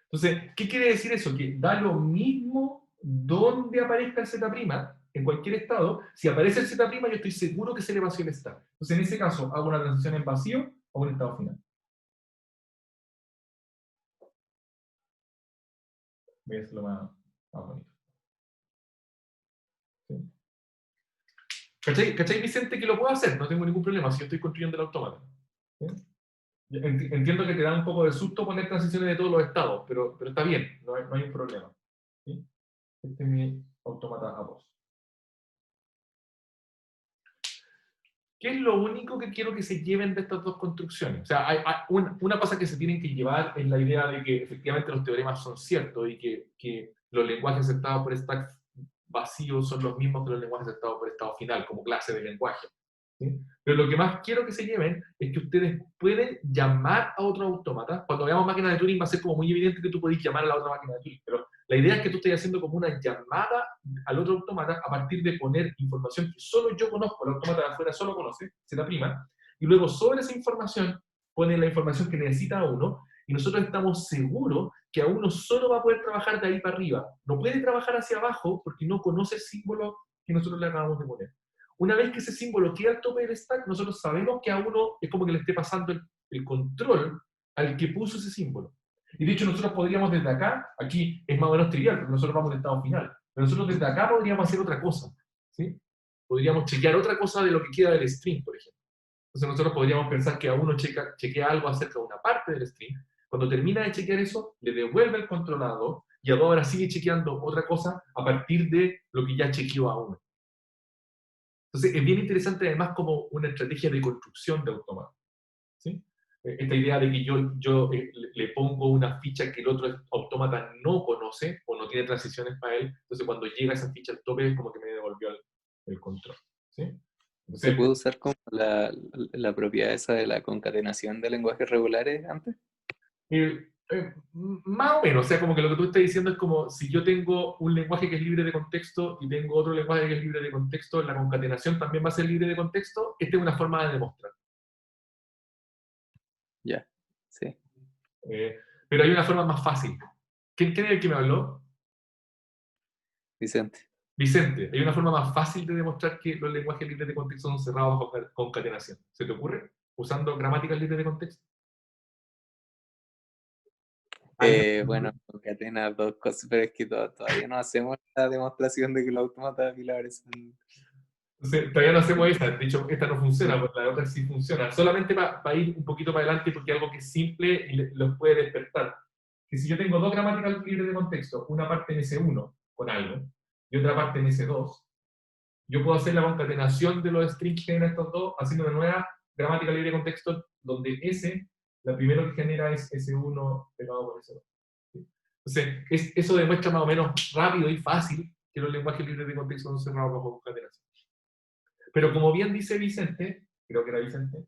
Entonces, ¿qué quiere decir eso? Que da lo mismo donde aparezca el Z', en cualquier estado. Si aparece el Z', yo estoy seguro que se le vació el stack. Entonces, en ese caso, hago una transición en vacío o un estado final. Voy a hacerlo más bonito. ¿Sí? ¿Cachai, Vicente, que lo puedo hacer? No tengo ningún problema si yo estoy construyendo el autómata. ¿Sí? Entiendo que te da un poco de susto poner transiciones de todos los estados, pero está bien, no hay un problema. ¿Sí? Este es mi autómata A2. ¿Qué es lo único que quiero que se lleven de estas dos construcciones? O sea, hay una cosa que se tienen que llevar es la idea de que efectivamente los teoremas son ciertos y que los lenguajes aceptados por stack vacíos son los mismos que los lenguajes aceptados por estado final, como clase de lenguaje. ¿Sí? Pero lo que más quiero que se lleven es que ustedes pueden llamar a otro autómata. Cuando veamos máquina de Turing va a ser como muy evidente que tú podés llamar a la otra máquina de Turing, pero la idea es que tú estés haciendo como una llamada al otro autómata a partir de poner información que solo yo conozco, el autómata de afuera solo conoce, Z', y luego sobre esa información pone la información que necesita a uno, y nosotros estamos seguros que a uno solo va a poder trabajar de ahí para arriba. No puede trabajar hacia abajo porque no conoce el símbolo que nosotros le acabamos de poner. Una vez que ese símbolo queda al tope del stack, nosotros sabemos que a uno es como que le esté pasando el control al que puso ese símbolo. Y de hecho nosotros podríamos desde acá, aquí es más o menos trivial, porque nosotros vamos al estado final, pero nosotros desde acá podríamos hacer otra cosa, ¿sí? Podríamos chequear otra cosa de lo que queda del string, por ejemplo. Entonces nosotros podríamos pensar que a uno chequea algo acerca de una parte del string, cuando termina de chequear eso, le devuelve el controlador, y ahora sigue chequeando otra cosa a partir de lo que ya chequeó a uno. Entonces es bien interesante además como una estrategia de construcción de automata, ¿sí? Esta idea de que yo le pongo una ficha que el otro autómata no conoce o no tiene transiciones para él, entonces cuando llega esa ficha al tope es como que me devolvió el control. ¿Sí? Entonces, ¿Se puede usar como la propiedad esa de la concatenación de lenguajes regulares antes? Más o menos, o sea, como que lo que tú estás diciendo es como si yo tengo un lenguaje que es libre de contexto y tengo otro lenguaje que es libre de contexto, la concatenación también va a ser libre de contexto. Esta es una forma de demostrar. Ya, sí. Pero hay una forma más fácil. ¿Quién es el que me habló? Vicente. Vicente, hay una forma más fácil de demostrar que los lenguajes libres de contexto son cerrados bajo concatenación. ¿Se te ocurre? Usando gramáticas libres de contexto. Bueno, concatena dos cosas, pero es que todavía no hacemos la demostración de que los autómatas apilables son... Entonces, todavía no hacemos esa. De hecho, esta no funciona, porque la otra sí funciona. Solamente para ir un poquito para adelante, porque algo que es simple y los puede despertar. Que si yo tengo dos gramáticas libres de contexto, una parte en S1 con algo, y otra parte en S2, yo puedo hacer la concatenación de los strings que generan estos dos, haciendo una nueva gramática libre de contexto, donde S, la primera que genera es S1 pegado por S2. ¿Sí? Entonces, eso demuestra más o menos rápido y fácil que los lenguajes libres de contexto son cerrados bajo concatenación. Pero como bien dice Vicente, creo que era Vicente,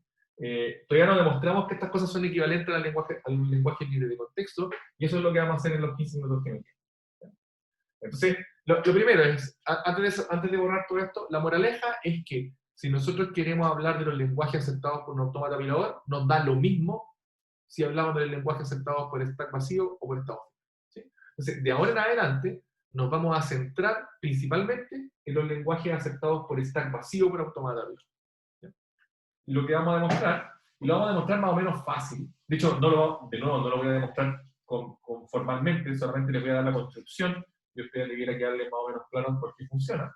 todavía no demostramos que estas cosas son equivalentes al lenguaje libre de contexto, y eso es lo que vamos a hacer en los 15 minutos que me quedan. Entonces, lo primero es, antes de borrar todo esto, la moraleja es que si nosotros queremos hablar de los lenguajes aceptados por un autómata apilador, nos da lo mismo si hablamos del lenguaje aceptado por stack vacío o por estado fijo, ¿sí? Entonces, de ahora en adelante, nos vamos a centrar principalmente en los lenguajes aceptados por stack vacío o por autómata apilador. Y lo que vamos a demostrar, y lo vamos a demostrar más o menos fácil, de hecho, de nuevo, no lo voy a demostrar formalmente, solamente les voy a dar la construcción, y a ustedes les quiera quedarles más o menos claro por qué funciona.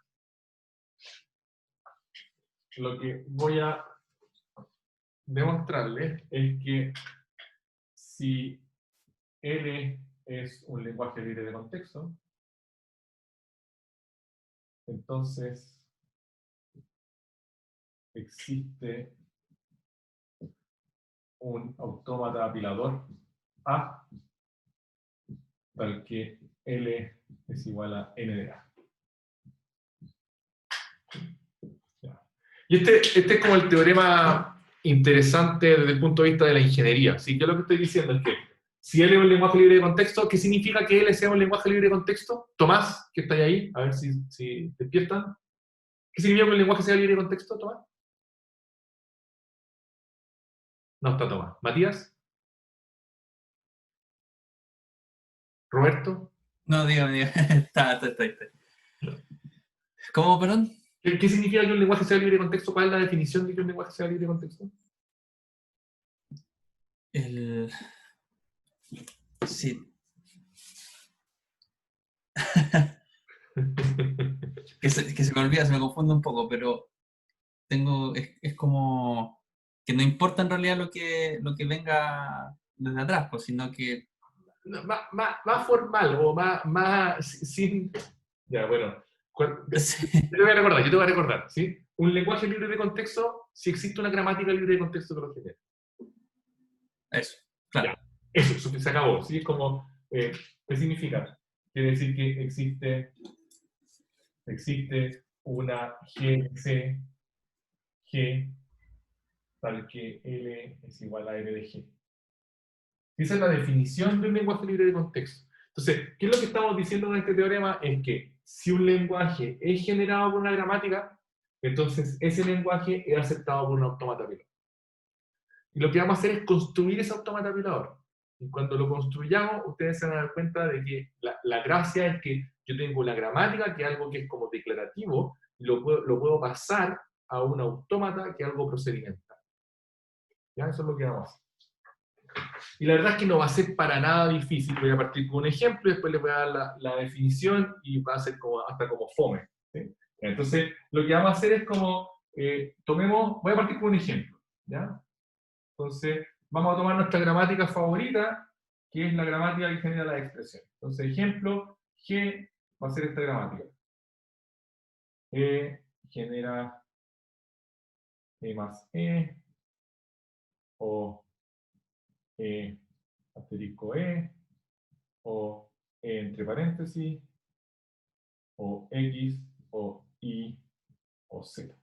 Lo que voy a demostrarles es que si L es un lenguaje libre de contexto, entonces existe un autómata apilador A tal que L es igual a N de A. Y este es como el teorema interesante desde el punto de vista de la ingeniería. ¿Sí? Yo lo que estoy diciendo es que si L es un lenguaje libre de contexto, ¿qué significa que L sea un lenguaje libre de contexto? Tomás, que está ahí, a ver si despiertan. ¿Qué significa que un lenguaje sea libre de contexto, Tomás? No está Tomás. ¿Matías? ¿Roberto? No, dígame. Está. ¿Cómo, perdón? ¿Qué significa que un lenguaje sea libre de contexto? ¿Cuál es la definición de que un lenguaje sea libre de contexto? Sí. que se me olvida, se me confunde un poco, pero es como que no importa en realidad lo que venga desde atrás, pues, sino que No, más formal o más sin... Ya, bueno. sí, Yo te voy a recordar, ¿sí? Un lenguaje libre de contexto, si existe una gramática libre de contexto que lo genera. eso, claro. Ya, eso, se acabó, ¿sí? Es como, ¿qué significa? Quiere decir que existe una GC G tal que L es igual a L de G. Esa es la definición de un lenguaje libre de contexto. Entonces, ¿qué es lo que estamos diciendo en este teorema? Es que si un lenguaje es generado por una gramática, entonces ese lenguaje es aceptado por un autómata apilador. Y lo que vamos a hacer es construir ese autómata apilador. Y cuando lo construyamos, ustedes se van a dar cuenta de que la gracia es que yo tengo la gramática, que es algo que es como declarativo, y lo puedo pasar a un autómata, que es algo procedimental. ¿Ya? Eso es lo que vamos a hacer. Y la verdad es que no va a ser para nada difícil. Voy a partir con un ejemplo, después les voy a dar la definición y va a ser hasta como fome, ¿sí? Entonces, lo que vamos a hacer es como, voy a partir con un ejemplo, ¿ya? Entonces, vamos a tomar nuestra gramática favorita, que es la gramática que genera la expresión. Entonces, ejemplo, G va a ser esta gramática. E genera E más E, o E asterisco E, o E entre paréntesis, o X, o Y, o Z.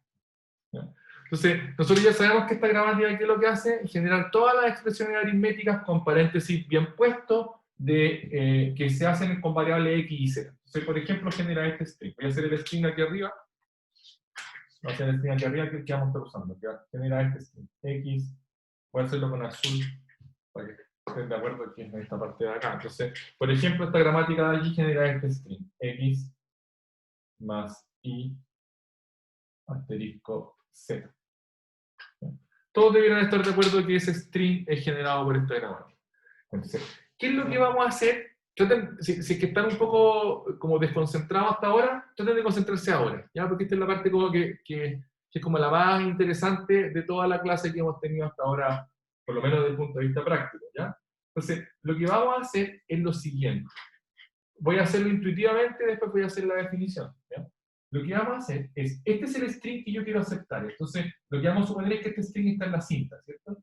¿Ya? Entonces, nosotros ya sabemos que esta gramática, ¿qué es lo que hace? Generar todas las expresiones aritméticas con paréntesis bien puestos que se hacen con variables X y Z. Entonces, por ejemplo, genera este string. Voy a hacer el string aquí arriba. Voy a hacer el string aquí arriba que vamos a estar usando. Que genera este string. X. Voy a hacerlo con azul para que estén de acuerdo que es esta parte de acá. Entonces, por ejemplo, esta gramática de aquí genera este string. X más Y asterisco Z. Todos debieran estar de acuerdo que ese string es generado por esta gramática. Entonces, ¿qué es lo que vamos a hacer? Si es que están un poco como desconcentrados hasta ahora, traten de concentrarse ahora, ¿ya? Porque esta es la parte como que es como la más interesante de toda la clase que hemos tenido hasta ahora, por lo menos desde el punto de vista práctico, ¿ya? Entonces, lo que vamos a hacer es lo siguiente. Voy a hacerlo intuitivamente, después voy a hacer la definición, ¿ya? Lo que vamos a hacer es, este es el string que yo quiero aceptar. Entonces, lo que vamos a suponer es que este string está en la cinta, ¿cierto?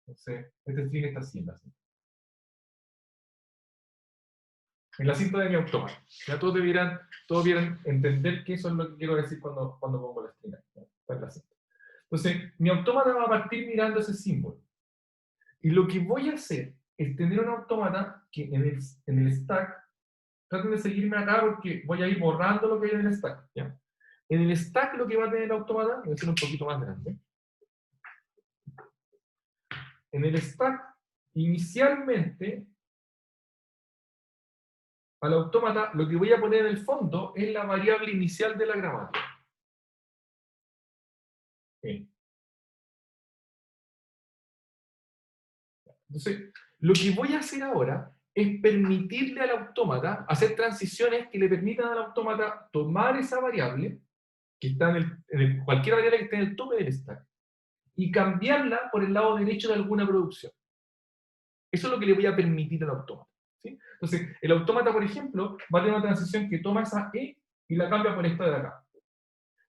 Entonces, este string está así en la cinta. en la cinta de mi autómata. Ya todos debieran entender que eso es lo que quiero decir cuando pongo la string. Está en la cinta. Entonces, mi autómata va a partir mirando ese símbolo. Y lo que voy a hacer es tener un autómata que en el stack, traten de seguirme acá porque voy a ir borrando lo que hay en el stack. ¿Ya? En el stack lo que va a tener el autómata, voy a hacer un poquito más grande. En el stack, inicialmente, al autómata, lo que voy a poner en el fondo es la variable inicial de la gramática. Okay. Entonces, lo que voy a hacer ahora es permitirle al autómata hacer transiciones que le permitan al autómata tomar esa variable, que está cualquier variable que esté en el tope del stack, y cambiarla por el lado derecho de alguna producción. Eso es lo que le voy a permitir al autómata. ¿Sí? Entonces, el autómata, por ejemplo, va a tener una transición que toma esa E y la cambia por esta de acá,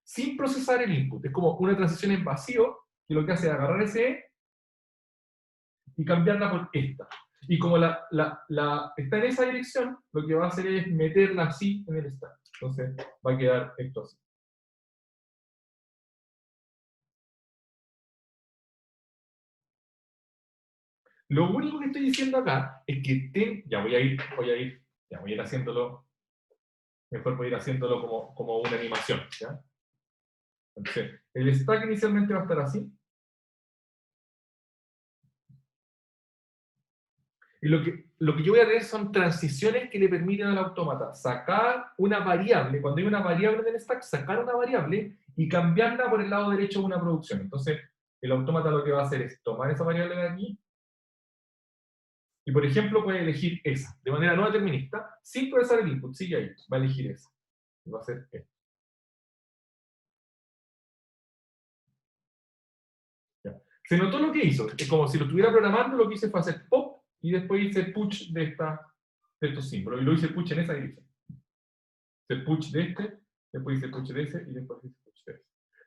sin procesar el input. Es como una transición en vacío, que lo que hace es agarrar ese E y cambiarla por esta. Y como está en esa dirección, lo que va a hacer es meterla así en el stack. Entonces, va a quedar esto así. Lo único que estoy diciendo acá es que ya voy a ir haciéndolo, mejor voy a ir haciéndolo como una animación, ¿ya? Entonces, el stack inicialmente va a estar así. Y lo que yo voy a tener son transiciones que le permiten al autómata sacar una variable, cuando hay una variable del stack, sacar una variable y cambiarla por el lado derecho de una producción. Entonces, el autómata lo que va a hacer es tomar esa variable de aquí, y por ejemplo puede elegir esa, de manera no determinista, sin procesar el input, sigue ahí, va a elegir esa. Y va a hacer esto. ¿Ya? ¿Se notó lo que hizo? Es como si lo estuviera programando, lo que hice fue hacer pop, y después hice push de estos símbolos, y lo hice push en esa dirección. Hice push de este, después hice push de ese, y después hice push de ese.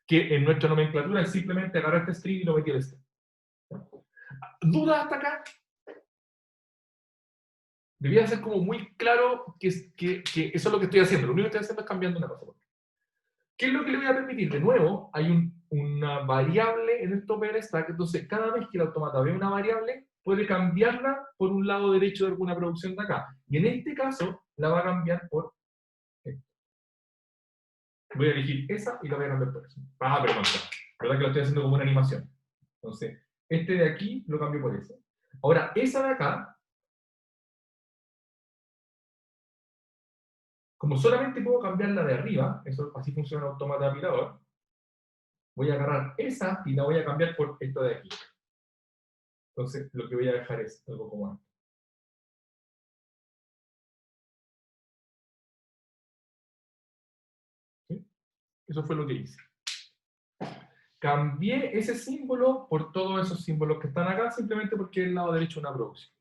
Que en nuestra nomenclatura es simplemente agarrar este string y lo metí al string. ¿Dudas hasta acá? Debía ser como muy claro que eso es lo que estoy haciendo. Lo único que estoy haciendo es cambiando una cosa. ¿Qué es lo que le voy a permitir? De nuevo, hay una variable en el tope del stack, entonces cada vez que el autómata ve una variable, puede cambiarla por un lado derecho de alguna producción de acá. Y en este caso, la va a cambiar por esto. Voy a elegir esa y la voy a cambiar por eso. Pero no, ¿verdad que lo estoy haciendo como una animación? Entonces, este de aquí lo cambio por ese. Ahora, esa de acá, como solamente puedo cambiarla de arriba, eso así funciona el autómata apilador, voy a agarrar esa y la voy a cambiar por esta de aquí. Entonces, lo que voy a dejar es algo como esto. ¿Sí? Eso fue lo que hice. Cambié ese símbolo por todos esos símbolos que están acá, simplemente porque es el lado derecho de una producción.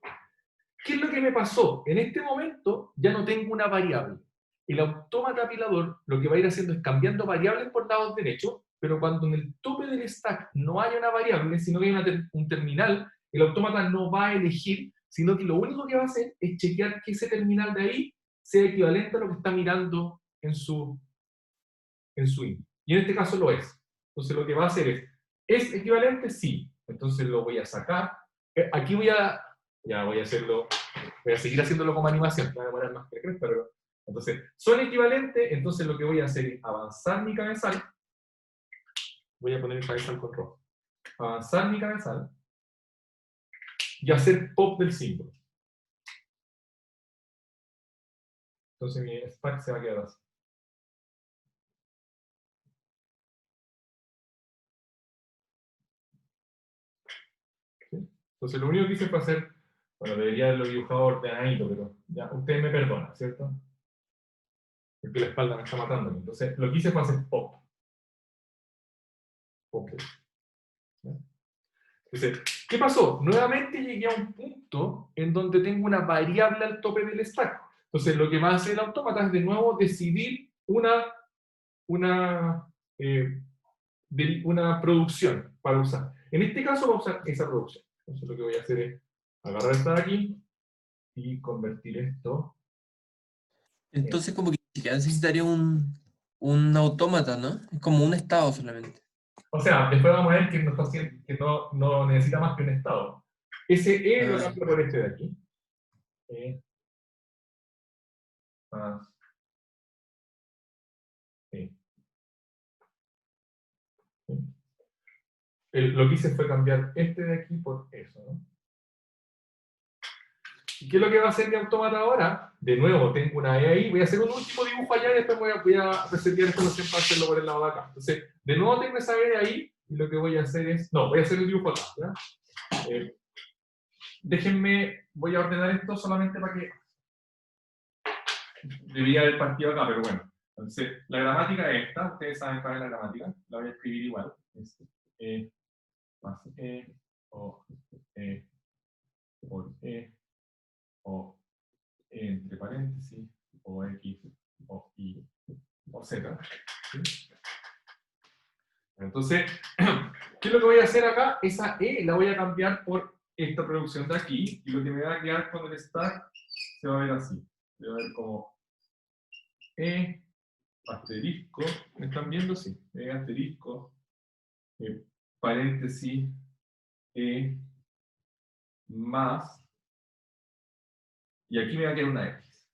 ¿Qué es lo que me pasó? En este momento ya no tengo una variable. El autómata apilador lo que va a ir haciendo es cambiando variables por lados derechos, pero cuando en el tope del stack no haya una variable, sino que hay un terminal, el autómata no va a elegir, sino que lo único que va a hacer es chequear que ese terminal de ahí sea equivalente a lo que está mirando en su input. Y en este caso lo es. Entonces lo que va a hacer ¿es equivalente? Sí. Entonces lo voy a sacar. Aquí voy a seguir haciéndolo como animación, me va a demorar más que cresta, pero entonces, son equivalentes, entonces lo que voy a hacer es avanzar mi cabezal, voy a poner el cabezal con rojo, avanzar mi cabezal y hacer pop del símbolo. Entonces mi stack se va a quedar así. ¿Sí? Entonces lo único que hice fue hacer, bueno, debería haberlo dibujado ordenadito, pero ya ustedes me perdonan, ¿cierto? Porque la espalda me está matando. Entonces lo que hice fue hacer pop. Ok. Entonces, ¿qué pasó? Nuevamente llegué a un punto en donde tengo una variable al tope del stack. Entonces, lo que va a hacer el autómata es de nuevo decidir una producción para usar. En este caso, voy a usar esa producción. Entonces, lo que voy a hacer es agarrar esta de aquí y convertir esto Entonces como que ni siquiera necesitaría un autómata, ¿no? Es como un estado solamente. O sea, después vamos a ver que no necesita más que un estado. Ese E lo Ah. cambio por este de aquí. Más E. Lo que hice fue cambiar este de aquí por eso, ¿no? ¿Y qué es lo que va a hacer mi autómata ahora? De nuevo, tengo una E ahí, voy a hacer un último dibujo allá y después voy a resetear esta opción para hacerlo por el lado de acá. Entonces, de nuevo tengo esa E ahí, y lo que voy a hacer es... No, voy a hacer el dibujo acá, ¿ya? Déjenme, voy a ordenar esto solamente para que... Debería haber partido acá, pero bueno. Entonces, la gramática es esta, ustedes saben cuál es la gramática, la voy a escribir igual. Es más o por o entre paréntesis, o X, o Y, o Z. ¿Sí? Entonces, ¿qué es lo que voy a hacer acá? Esa E la voy a cambiar por esta producción de aquí, y lo que me va a quedar con el stack se va a ver así. Se va a ver como E asterisco, ¿me están viendo? Sí. E asterisco, paréntesis, E más, y aquí me va a quedar una X.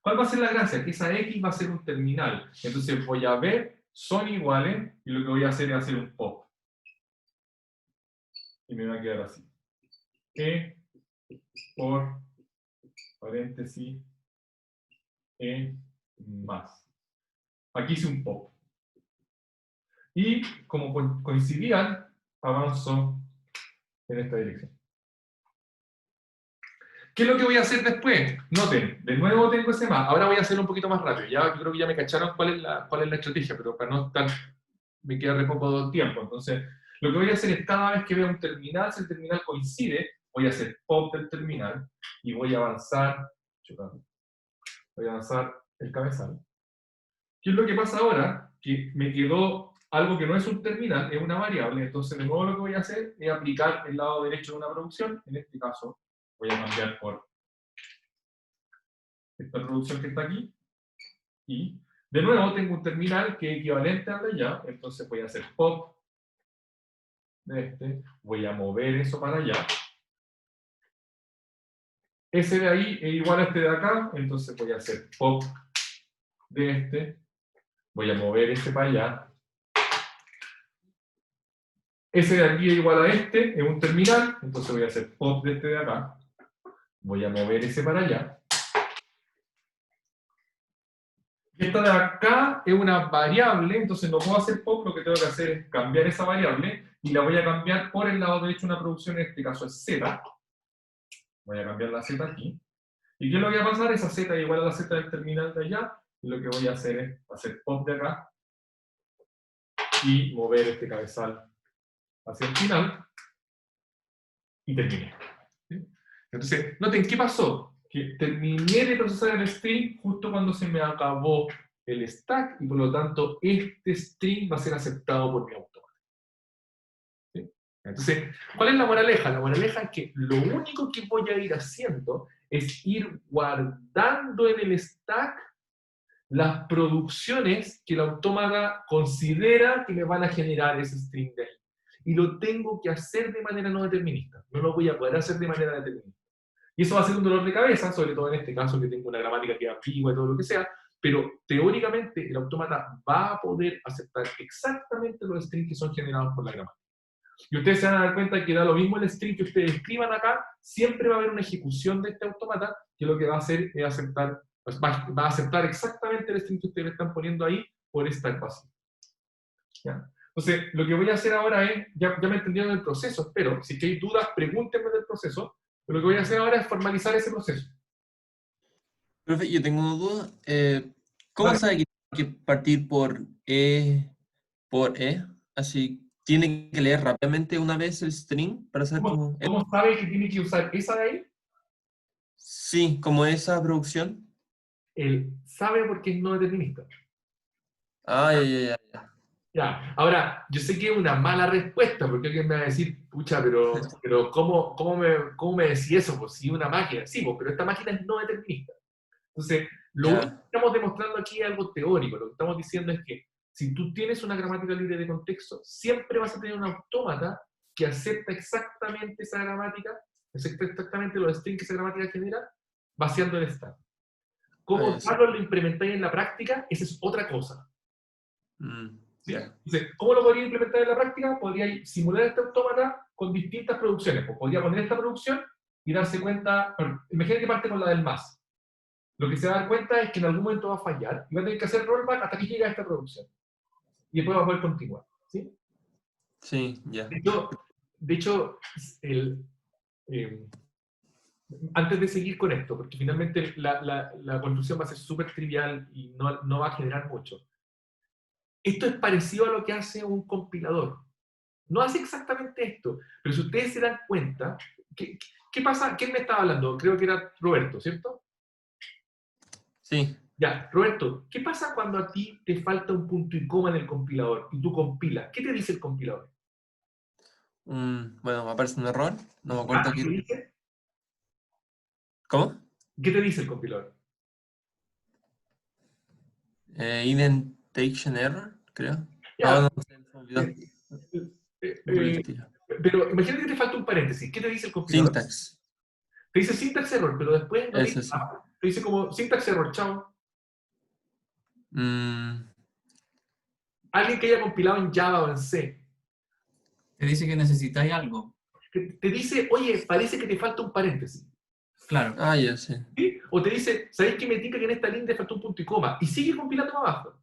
¿Cuál va a ser la gracia? Que esa X va a ser un terminal. Entonces voy a ver, son iguales, y lo que voy a hacer es hacer un pop. Y me va a quedar así. E por paréntesis, E más. Aquí hice un pop. Y como coincidían, avanzo en esta dirección. ¿Qué es lo que voy a hacer después? Noten, de nuevo tengo ese más. Ahora voy a hacerlo un poquito más rápido. Ya, yo creo que ya me cacharon cuál es la estrategia, pero para no estar, me queda re poco tiempo. Entonces, lo que voy a hacer es cada vez que vea un terminal, si el terminal coincide, voy a hacer pop del terminal y voy a avanzar, el cabezal. ¿Qué es lo que pasa ahora? Que me quedó algo que no es un terminal, es una variable. Entonces, de nuevo lo que voy a hacer es aplicar el lado derecho de una producción. En este caso, voy a cambiar por esta producción que está aquí. Y, de nuevo, tengo un terminal que es equivalente al de allá. Entonces, voy a hacer pop de este. Voy a mover eso para allá. Ese de ahí es igual a este de acá. Entonces, voy a hacer pop de este. Voy a mover ese para allá. Ese de aquí es igual a este, es un terminal, entonces voy a hacer pop de este de acá. Voy a mover ese para allá. Esta de acá es una variable, entonces no puedo hacer pop, lo que tengo que hacer es cambiar esa variable, y la voy a cambiar por el lado derecho de una producción, en este caso es Z. Voy a cambiar la Z aquí. ¿Y qué es lo que va a pasar? Esa Z es igual a la Z del terminal de allá, y lo que voy a hacer es hacer pop de acá, y mover este cabezal hacia el final, y terminé. ¿Sí? Entonces, noten, ¿qué pasó? Que terminé de procesar el string justo cuando se me acabó el stack, y por lo tanto, este string va a ser aceptado por mi autómata. ¿Sí? Entonces, ¿cuál es la moraleja? La moraleja es que lo único que voy a ir haciendo es ir guardando en el stack las producciones que el autómata considera que me van a generar ese string de ahí. Y lo tengo que hacer de manera no determinista. No lo voy a poder hacer de manera determinista. Y eso va a ser un dolor de cabeza, sobre todo en este caso que tengo una gramática que es ambigua y todo lo que sea, pero teóricamente el autómata va a poder aceptar exactamente los strings que son generados por la gramática. Y ustedes se van a dar cuenta que da lo mismo el string que ustedes escriban acá, siempre va a haber una ejecución de este autómata que lo que va a hacer es aceptar, va a aceptar exactamente el string que ustedes le están poniendo ahí por stack vacío. ¿Ya? Entonces, lo que voy a hacer ahora es, ya me entendieron el proceso, espero, si hay dudas, pregúntenme del proceso, pero lo que voy a hacer ahora es formalizar ese proceso. Profe, yo tengo una duda. ¿Cómo Vale. sabe que tiene que partir por E? Así, ¿tiene que leer rápidamente una vez el string para saber cómo? ¿Cómo sabe que tiene que usar esa de ahí? Sí, como esa producción. Él sabe porque es no determinista. Ah, ya. Ya, ahora, yo sé que es una mala respuesta, porque alguien me va a decir, pucha, pero ¿cómo me decís eso? Pues si una máquina, sí, pues, pero esta máquina es no determinista. Entonces, lo Ya. único que estamos demostrando aquí es algo teórico. Lo que estamos diciendo es que si tú tienes una gramática libre de contexto, siempre vas a tener un autómata que acepta exactamente esa gramática, acepta exactamente los strings que esa gramática genera, vaciando el stack. ¿Cómo Ah, ya, sí. Carlos lo implementáis en la práctica? Esa es otra cosa. ¿Sí? Ya. Entonces, ¿cómo lo podría implementar en la práctica? Podría simular este autómata con distintas producciones. Pues podría poner esta producción y darse cuenta, bueno, imagínate que parte con la del más. Lo que se va a dar cuenta es que en algún momento va a fallar y va a tener que hacer rollback hasta que llegue a esta producción. Y después va a poder continuar. ¿Sí? Sí, ya. De hecho antes de seguir con esto, porque finalmente la construcción va a ser súper trivial y no va a generar mucho. Esto es parecido a lo que hace un compilador. No hace exactamente esto, pero si ustedes se dan cuenta, ¿qué pasa? ¿Quién me estaba hablando? Creo que era Roberto, ¿cierto? Sí. Ya, Roberto, ¿qué pasa cuando a ti te falta un punto y coma en el compilador y tú compilas? ¿Qué te dice el compilador? Bueno, me aparece un error. No me acuerdo ¿Qué te qué. dice? ¿Cómo? ¿Qué te dice el compilador? Indentation error, creo. Ya, No sé, se me olvidó. No por el estilo. pero imagínate que te falta un paréntesis. ¿Qué te dice el compilador? Syntax. Te dice syntax error, pero después no te Eso dice sí. nada. Te dice como syntax error, chao. Mm, Alguien que haya compilado en Java o en C, Te dice que necesitáis algo. que te dice, oye, parece que te falta un paréntesis. Claro. ya sé. ¿Sí? O te dice, ¿sabéis que me indica que en esta línea te faltó un punto y coma? Y sigue compilando más abajo.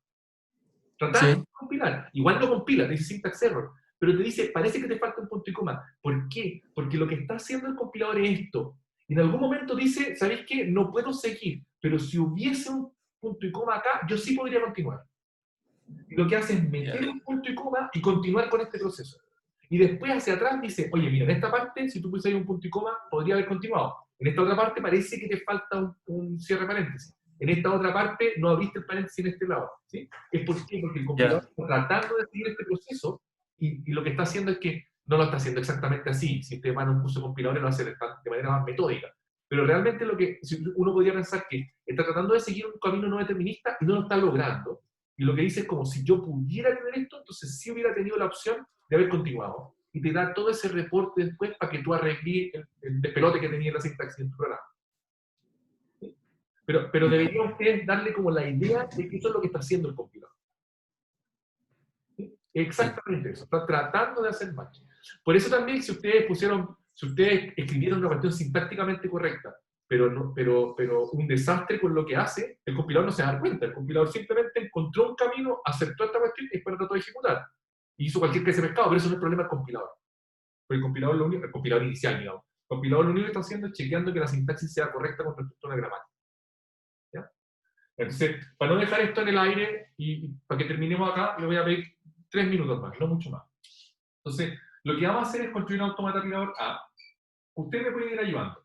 Tratar Sí. de compilar. Igual no compila, te dice syntax error. Pero te dice, parece que te falta un punto y coma. ¿Por qué? Porque lo que está haciendo el compilador es esto. Y en algún momento dice, ¿sabéis qué? No puedo seguir. Pero si hubiese un punto y coma acá, yo sí podría continuar. Y lo que hace es meter Ya. un punto y coma y continuar con este proceso. Y después hacia atrás dice, oye, mira, en esta parte, si tú pusieras un punto y coma, podría haber continuado. En esta otra parte parece que te falta un cierre paréntesis. En esta otra parte no abriste el paréntesis en este lado. ¿Sí? ¿Es por qué? Porque el compilador está tratando de seguir este proceso y lo que está haciendo es que no lo está haciendo exactamente así. Si usted va a un curso de compiladores lo hace de manera más metódica. Pero realmente uno podría pensar que está tratando de seguir un camino no determinista y no lo está logrando. Y lo que dice es como si yo pudiera tener esto, entonces sí hubiera tenido la opción de haber continuado. Y te da todo ese reporte después para que tú arregles el despelote que tenía la sintaxis en tu programa. ¿Sí? Pero deberían ustedes darle como la idea de que eso es lo que está haciendo el compilador. ¿Sí? Exactamente eso. Está tratando de hacer match. Por eso también si ustedes escribieron una cuestión sintácticamente correcta, pero un desastre con lo que hace, el compilador no se va a dar cuenta. El compilador simplemente encontró un camino, aceptó esta cuestión y después lo trató de ejecutar. Y hizo cualquier clase de pescado, pero eso no es el problema del compilador. Porque el compilador inicial, digamos. El compilador lo único que está haciendo es chequeando que la sintaxis sea correcta con respecto a una gramática. ¿Ya? Entonces, para no dejar esto en el aire y para que terminemos acá, le voy a pedir 3 minutos más, no mucho más. Entonces, lo que vamos a hacer es construir un automata aplicador A. Ustedes me pueden ir ayudando.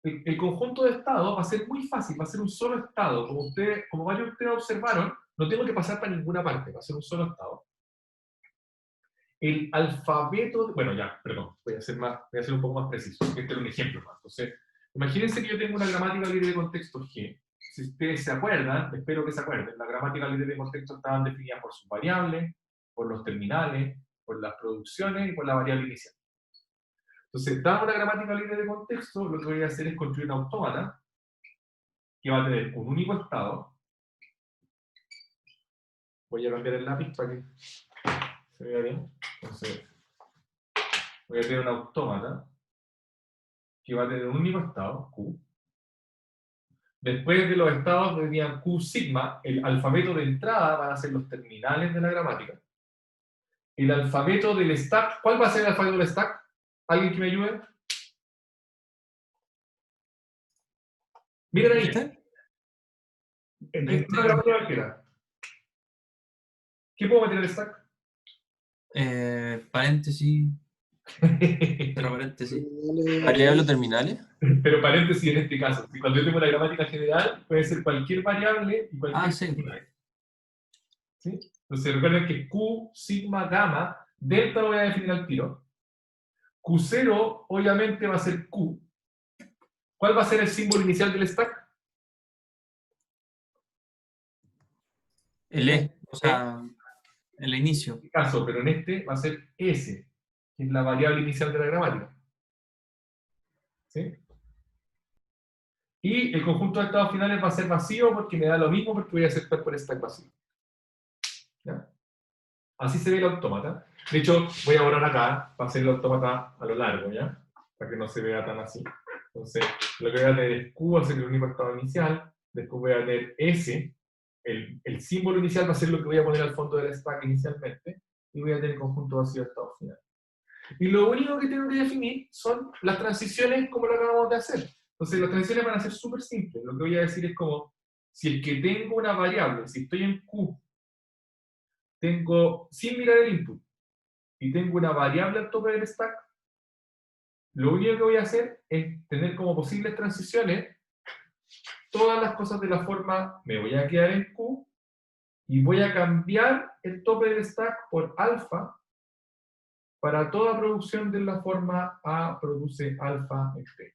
El conjunto de estados va a ser muy fácil, va a ser un solo estado. Como varios de ustedes observaron, no tengo que pasar para ninguna parte, va a ser un solo estado. El alfabeto, bueno ya, perdón, voy a ser un poco más preciso. Este es un ejemplo más. Entonces, imagínense que yo tengo una gramática libre de contexto G. Si ustedes se acuerdan, espero que se acuerden, la gramática libre de contexto estaban definidas por sus variables, por los terminales, por las producciones y por la variable inicial. Entonces, dada una gramática libre de contexto, lo que voy a hacer es construir un autómata que va a tener un único estado. Voy a cambiar el lápiz para que se vea bien. Entonces, voy a tener un autómata que va a tener un único estado, Q. Después de los estados venían Q sigma, el alfabeto de entrada van a ser los terminales de la gramática. El alfabeto del stack, ¿cuál va a ser el alfabeto del stack? ¿Alguien que me ayude? Miren ahí. En una gramática cualquiera. ¿Qué puedo meter en el stack? Paréntesis. Pero paréntesis. ¿Variables terminales? Pero paréntesis en este caso. Cuando yo tengo una gramática general, puede ser cualquier variable y cualquier... Sí. ¿Sí? Entonces recuerden que Q, sigma, gamma, delta lo voy a definir al tiro. Q0 obviamente va a ser Q. ¿Cuál va a ser el símbolo inicial del stack? El E, o sea, el inicio. En este caso, pero en este va a ser S, que es la variable inicial de la gramática. ¿Sí? Y el conjunto de estados finales va a ser vacío porque me da lo mismo porque voy a aceptar por stack vacío. ¿Ya? Así se ve el autómata. De hecho, voy a borrar acá para hacer el autómata a lo largo, ¿ya? Para que no se vea tan así. Entonces, lo que voy a tener es Q, va a ser el único estado inicial. Después voy a tener S. El símbolo inicial va a ser lo que voy a poner al fondo del stack inicialmente. Y voy a tener el conjunto vacío de estados finales. Y lo único que tengo que definir son las transiciones como lo acabamos de hacer. Entonces, las transiciones van a ser súper simples. Lo que voy a decir es como, si el que tengo una variable, si estoy en Q, tengo, sin mirar el input, y tengo una variable al tope del stack, lo único que voy a hacer es tener como posibles transiciones todas las cosas de la forma, me voy a quedar en Q, y voy a cambiar el tope del stack por alfa, para toda producción de la forma A produce alfa en P.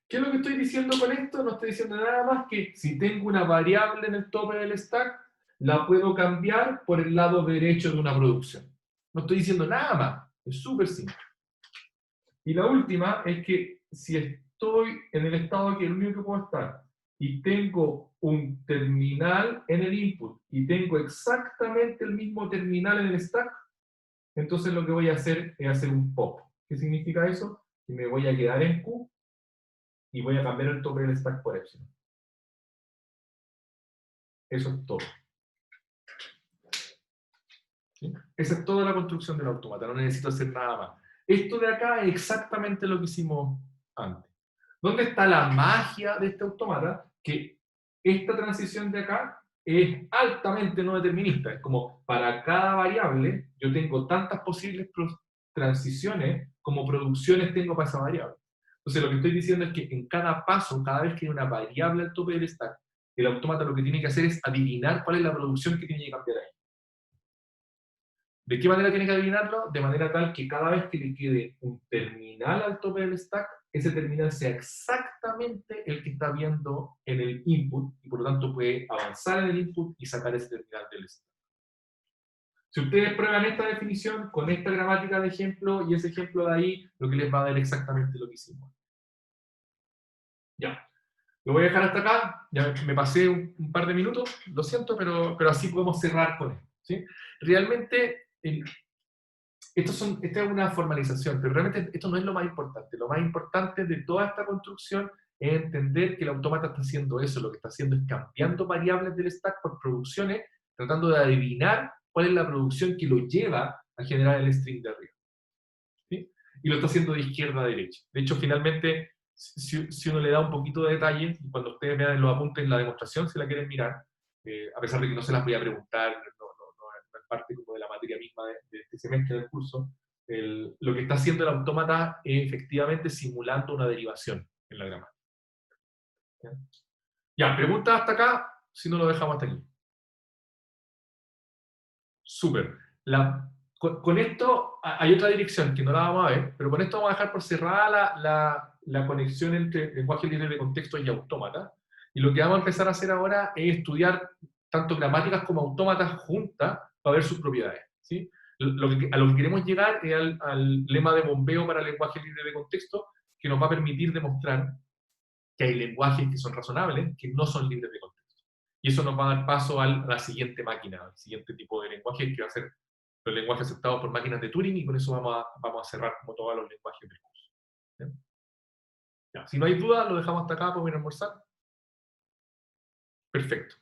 ¿Qué es lo que estoy diciendo con esto? No estoy diciendo nada más que si tengo una variable en el tope del stack, la puedo cambiar por el lado derecho de una producción. No estoy diciendo nada más. Es súper simple. Y la última es que si estoy en el estado que el único que puedo estar y tengo un terminal en el input y tengo exactamente el mismo terminal en el stack, entonces lo que voy a hacer es hacer un pop. ¿Qué significa eso? Que me voy a quedar en Q y voy a cambiar el tope del stack por epsilon. Eso es todo. ¿Sí? Esa es toda la construcción del autómata, no necesito hacer nada más. Esto de acá es exactamente lo que hicimos antes. ¿Dónde está la magia de este autómata? Que esta transición de acá es altamente no determinista. Es como para cada variable yo tengo tantas posibles transiciones como producciones tengo para esa variable. Entonces lo que estoy diciendo es que en cada paso, cada vez que hay una variable al tope del stack, el autómata lo que tiene que hacer es adivinar cuál es la producción que tiene que cambiar ahí. ¿De qué manera tiene que adivinarlo? De manera tal que cada vez que le quede un terminal al tope del stack, ese terminal sea exactamente el que está viendo en el input, y por lo tanto puede avanzar en el input y sacar ese terminal del stack. Si ustedes prueban esta definición con esta gramática de ejemplo y ese ejemplo de ahí, lo que les va a dar exactamente lo que hicimos. Ya. Lo voy a dejar hasta acá, ya me pasé un par de minutos, lo siento, pero así podemos cerrar con esto, ¿sí? Realmente, esta es una formalización, pero realmente esto no es lo más importante. Lo más importante de toda esta construcción es entender que el autómata está haciendo eso, lo que está haciendo es cambiando variables del stack por producciones, tratando de adivinar cuál es la producción que lo lleva a generar el string de arriba. ¿Sí? Y lo está haciendo de izquierda a derecha. De hecho, finalmente, si uno le da un poquito de detalle, y cuando ustedes vean en los apuntes la demostración, si la quieren mirar, a pesar de que no se las voy a preguntar, no es parte como de la materia misma de este semestre del curso, lo que está haciendo el autómata es efectivamente simulando una derivación en la gramática. Ya, preguntas hasta acá, si no lo dejamos hasta aquí. Súper. Con esto hay otra dirección que no la vamos a ver, pero con esto vamos a dejar por cerrada la conexión entre lenguaje libre de contexto y autómata. Y lo que vamos a empezar a hacer ahora es estudiar tanto gramáticas como autómatas juntas para ver sus propiedades. ¿Sí? A lo que queremos llegar es al lema de bombeo para lenguaje libre de contexto, que nos va a permitir demostrar que hay lenguajes que son razonables, que no son libres de contexto. Y eso nos va a dar paso a la siguiente máquina, al siguiente tipo de lenguaje, que va a ser los lenguajes aceptados por máquinas de Turing, y con eso vamos a cerrar como todos los lenguajes del curso. ¿Bien? Ya, si no hay duda, lo dejamos hasta acá, podemos ir a almorzar. Perfecto.